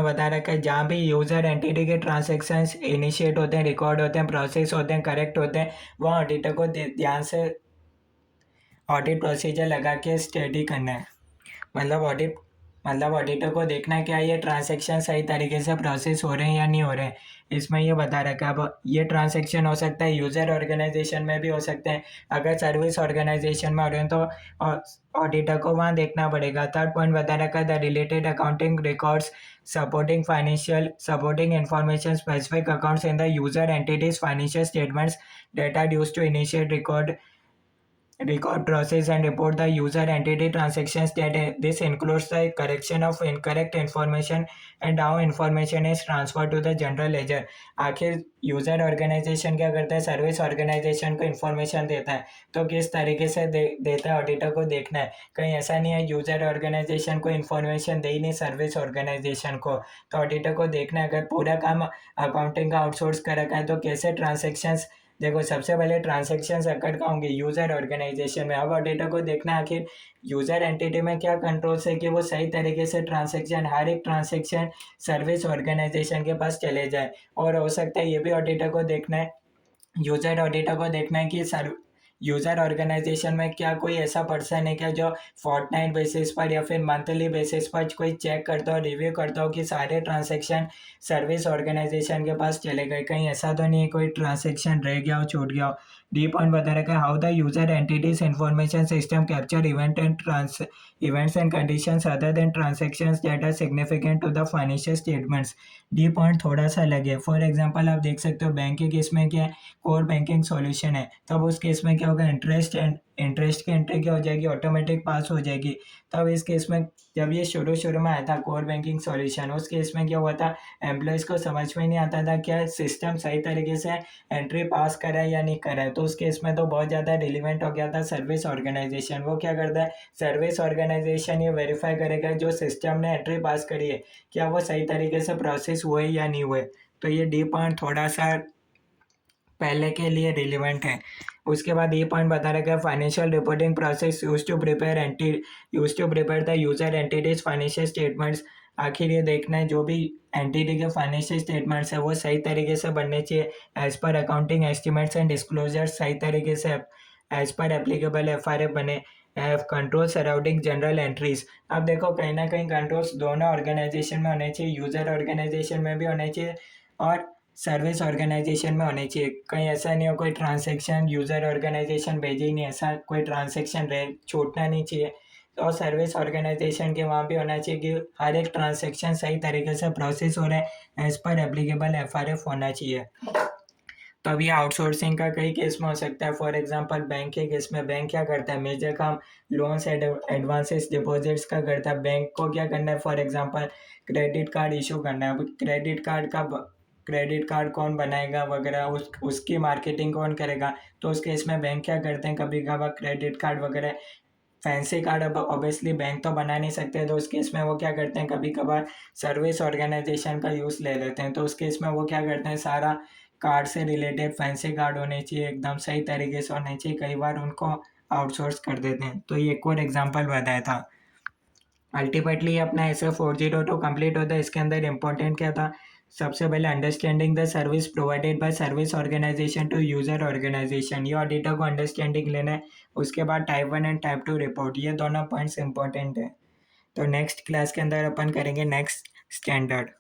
A: बता रखा है, जहाँ भी user entity के transactions initiate होते हैं, रिकॉर्ड होते हैं, प्रोसेस होते हैं, करेक्ट होते हैं, वहाँ ऑडिटर को ध्यान से ऑडिट प्रोसीजर लगा के स्टडी करना है। मतलब ऑडिटर को देखना है क्या ये ट्रांजैक्शन सही तरीके से प्रोसेस हो रहे हैं या नहीं हो रहे हैं। इसमें ये बता रखा है, अब ये ट्रांजैक्शन हो सकता है यूज़र ऑर्गेनाइजेशन में भी हो सकते हैं, अगर सर्विस ऑर्गेनाइजेशन में हो रहे हैं तो ऑडिटर को वहाँ देखना पड़ेगा। थर्ड पॉइंट बता रखा है, the related accounting records supporting information specific accounts in the user entities financial statements data use to initiate record, process and report the user entity transactions that this includes the correction of incorrect information and how information is transferred to the general ledger। आखिर user organisation क्या करता है, service organisation को information देता है, तो किस तरीके से देता है ऑडिटर को देखना है। कहीं ऐसा नहीं है यूज़र ऑर्गेनाइजेशन को इन्फॉर्मेशन दे ही नहीं सर्विस ऑर्गेनाइजेशन को, तो ऑडिटर को देखना है अगर पूरा काम अकाउंटिंग का आउटसोर्स कर रखा है तो कैसे ट्रांजेक्शन्स। देखो सबसे पहले ट्रांजेक्शन्स अकर का होंगे यूज़र ऑर्गेनाइजेशन में। अब ऑडिटर को देखना है आखिर यूज़र एंटिटी में क्या कंट्रोल्स है कि वो सही तरीके से ट्रांजेक्शन, हर एक ट्रांजेक्शन सर्विस ऑर्गेनाइजेशन के पास चले जाए। और हो सकता है ये भी ऑडिटर को देखना है, यूज़र ऑडिटर को देखना है कि यूज़र ऑर्गेनाइजेशन में क्या कोई ऐसा पर्सन है क्या जो फोर्टनाइट बेसिस पर या फिर मंथली बेसिस पर कोई चेक करता हो, रिव्यू करता हो कि सारे ट्रांजेक्शन सर्विस ऑर्गेनाइजेशन के पास चले गए, कहीं ऐसा तो नहीं है कोई ट्रांजेक्शन रह गया हो, छूट गया हो। डी पॉइंट बता रखा है, how the user entities information system capture events and conditions other than transactions that are significant to the financial statements. D point थोड़ा सा अलग है। फॉर एग्जांपल आप देख सकते हो बैंक के केस में क्या है, कोर बैंकिंग सॉल्यूशन है, तब उस केस में क्या होगा, इंटरेस्ट की एंट्री क्या हो जाएगी, ऑटोमेटिक पास हो जाएगी। तब इस केस में जब ये शुरू में आया था कोर बैंकिंग सॉल्यूशन, उस केस में क्या हुआ था, एम्प्लॉयज़ को समझ में नहीं आता था क्या सिस्टम सही तरीके से एंट्री पास करा है या नहीं करा है। तो उस केस में तो बहुत ज़्यादा रिलीवेंट हो गया था सर्विस ऑर्गेनाइजेशन। वो क्या करता है, सर्विस ऑर्गेनाइजेशन ये वेरीफाई करेगा जो सिस्टम ने एंट्री पास करी है क्या वो सही तरीके से प्रोसेस हुए या नहीं हुए। तो ये डी पॉइंट थोड़ा सा पहले के लिए रिलेवेंट है। उसके बाद ये पॉइंट बता रखा है, financial reporting process use to prepare the user entities financial statements. आखिर ये देखना है जो भी एंटिटी के फाइनेंशियल स्टेटमेंट्स है वो सही तरीके से बनने चाहिए as per accounting estimates and disclosure, सही तरीके से एज पर एप्लीकेबल एफआरए बने। Control surrounding general entries. अब देखो कहीं ना कहीं कंट्रोल्स दोनों ऑर्गेनाइजेशन में होने चाहिए, यूजर ऑर्गेनाइजेशन में भी होने चाहिए और सर्विस ऑर्गेनाइजेशन में होनी चाहिए। कहीं ऐसा नहीं हो कोई ट्रांजैक्शन यूज़र ऑर्गेनाइजेशन भेजे ही नहीं, ऐसा कोई ट्रांजैक्शन रहे छूटना नहीं चाहिए। और सर्विस ऑर्गेनाइजेशन के वहाँ भी होना चाहिए कि हर एक ट्रांजैक्शन सही तरीके से प्रोसेस हो रहा है, एज पर एप्लीकेबल एफआरएफ होना चाहिए। तो अब ये आउटसोर्सिंग का कई केस में हो सकता है। फॉर एग्जांपल बैंक के केस में बैंक क्या करता है, मेजर काम लोन्स एडवांसेस डिपॉजिट्स का करता है। बैंक को क्या करना है, for example credit card issue करना है। अब क्रेडिट कार्ड कौन बनाएगा वगैरह, उसकी मार्केटिंग कौन करेगा। तो उस केस में बैंक क्या करते हैं, कभी कभार क्रेडिट कार्ड वगैरह फैंसी कार्ड अब ऑब्वियसली बैंक तो बना नहीं सकते, तो उस केस में वो क्या करते हैं, कभी कभार सर्विस ऑर्गेनाइजेशन का यूज़ ले लेते हैं। तो उस केस में वो क्या करते हैं, सारा कार्ड से रिलेटेड फैंसी कार्ड होने चाहिए, एकदम सही तरीके से होने चाहिए, कई बार उनको आउटसोर्स कर देते हैं। तो ये एक और एग्जांपल बताया था। अल्टीमेटली अपना ऐसे 402 कंप्लीट होता है। इसके अंदर इंपॉर्टेंट क्या था, सबसे पहले understanding the service provided by service organisation to user organization, ये ऑडिटर को अंडरस्टैंडिंग लेना है। उसके बाद टाइप 1 एंड टाइप 2 रिपोर्ट, ये दोनों पॉइंट्स इंपॉर्टेंट है। तो नेक्स्ट क्लास के अंदर अपन करेंगे नेक्स्ट स्टैंडर्ड।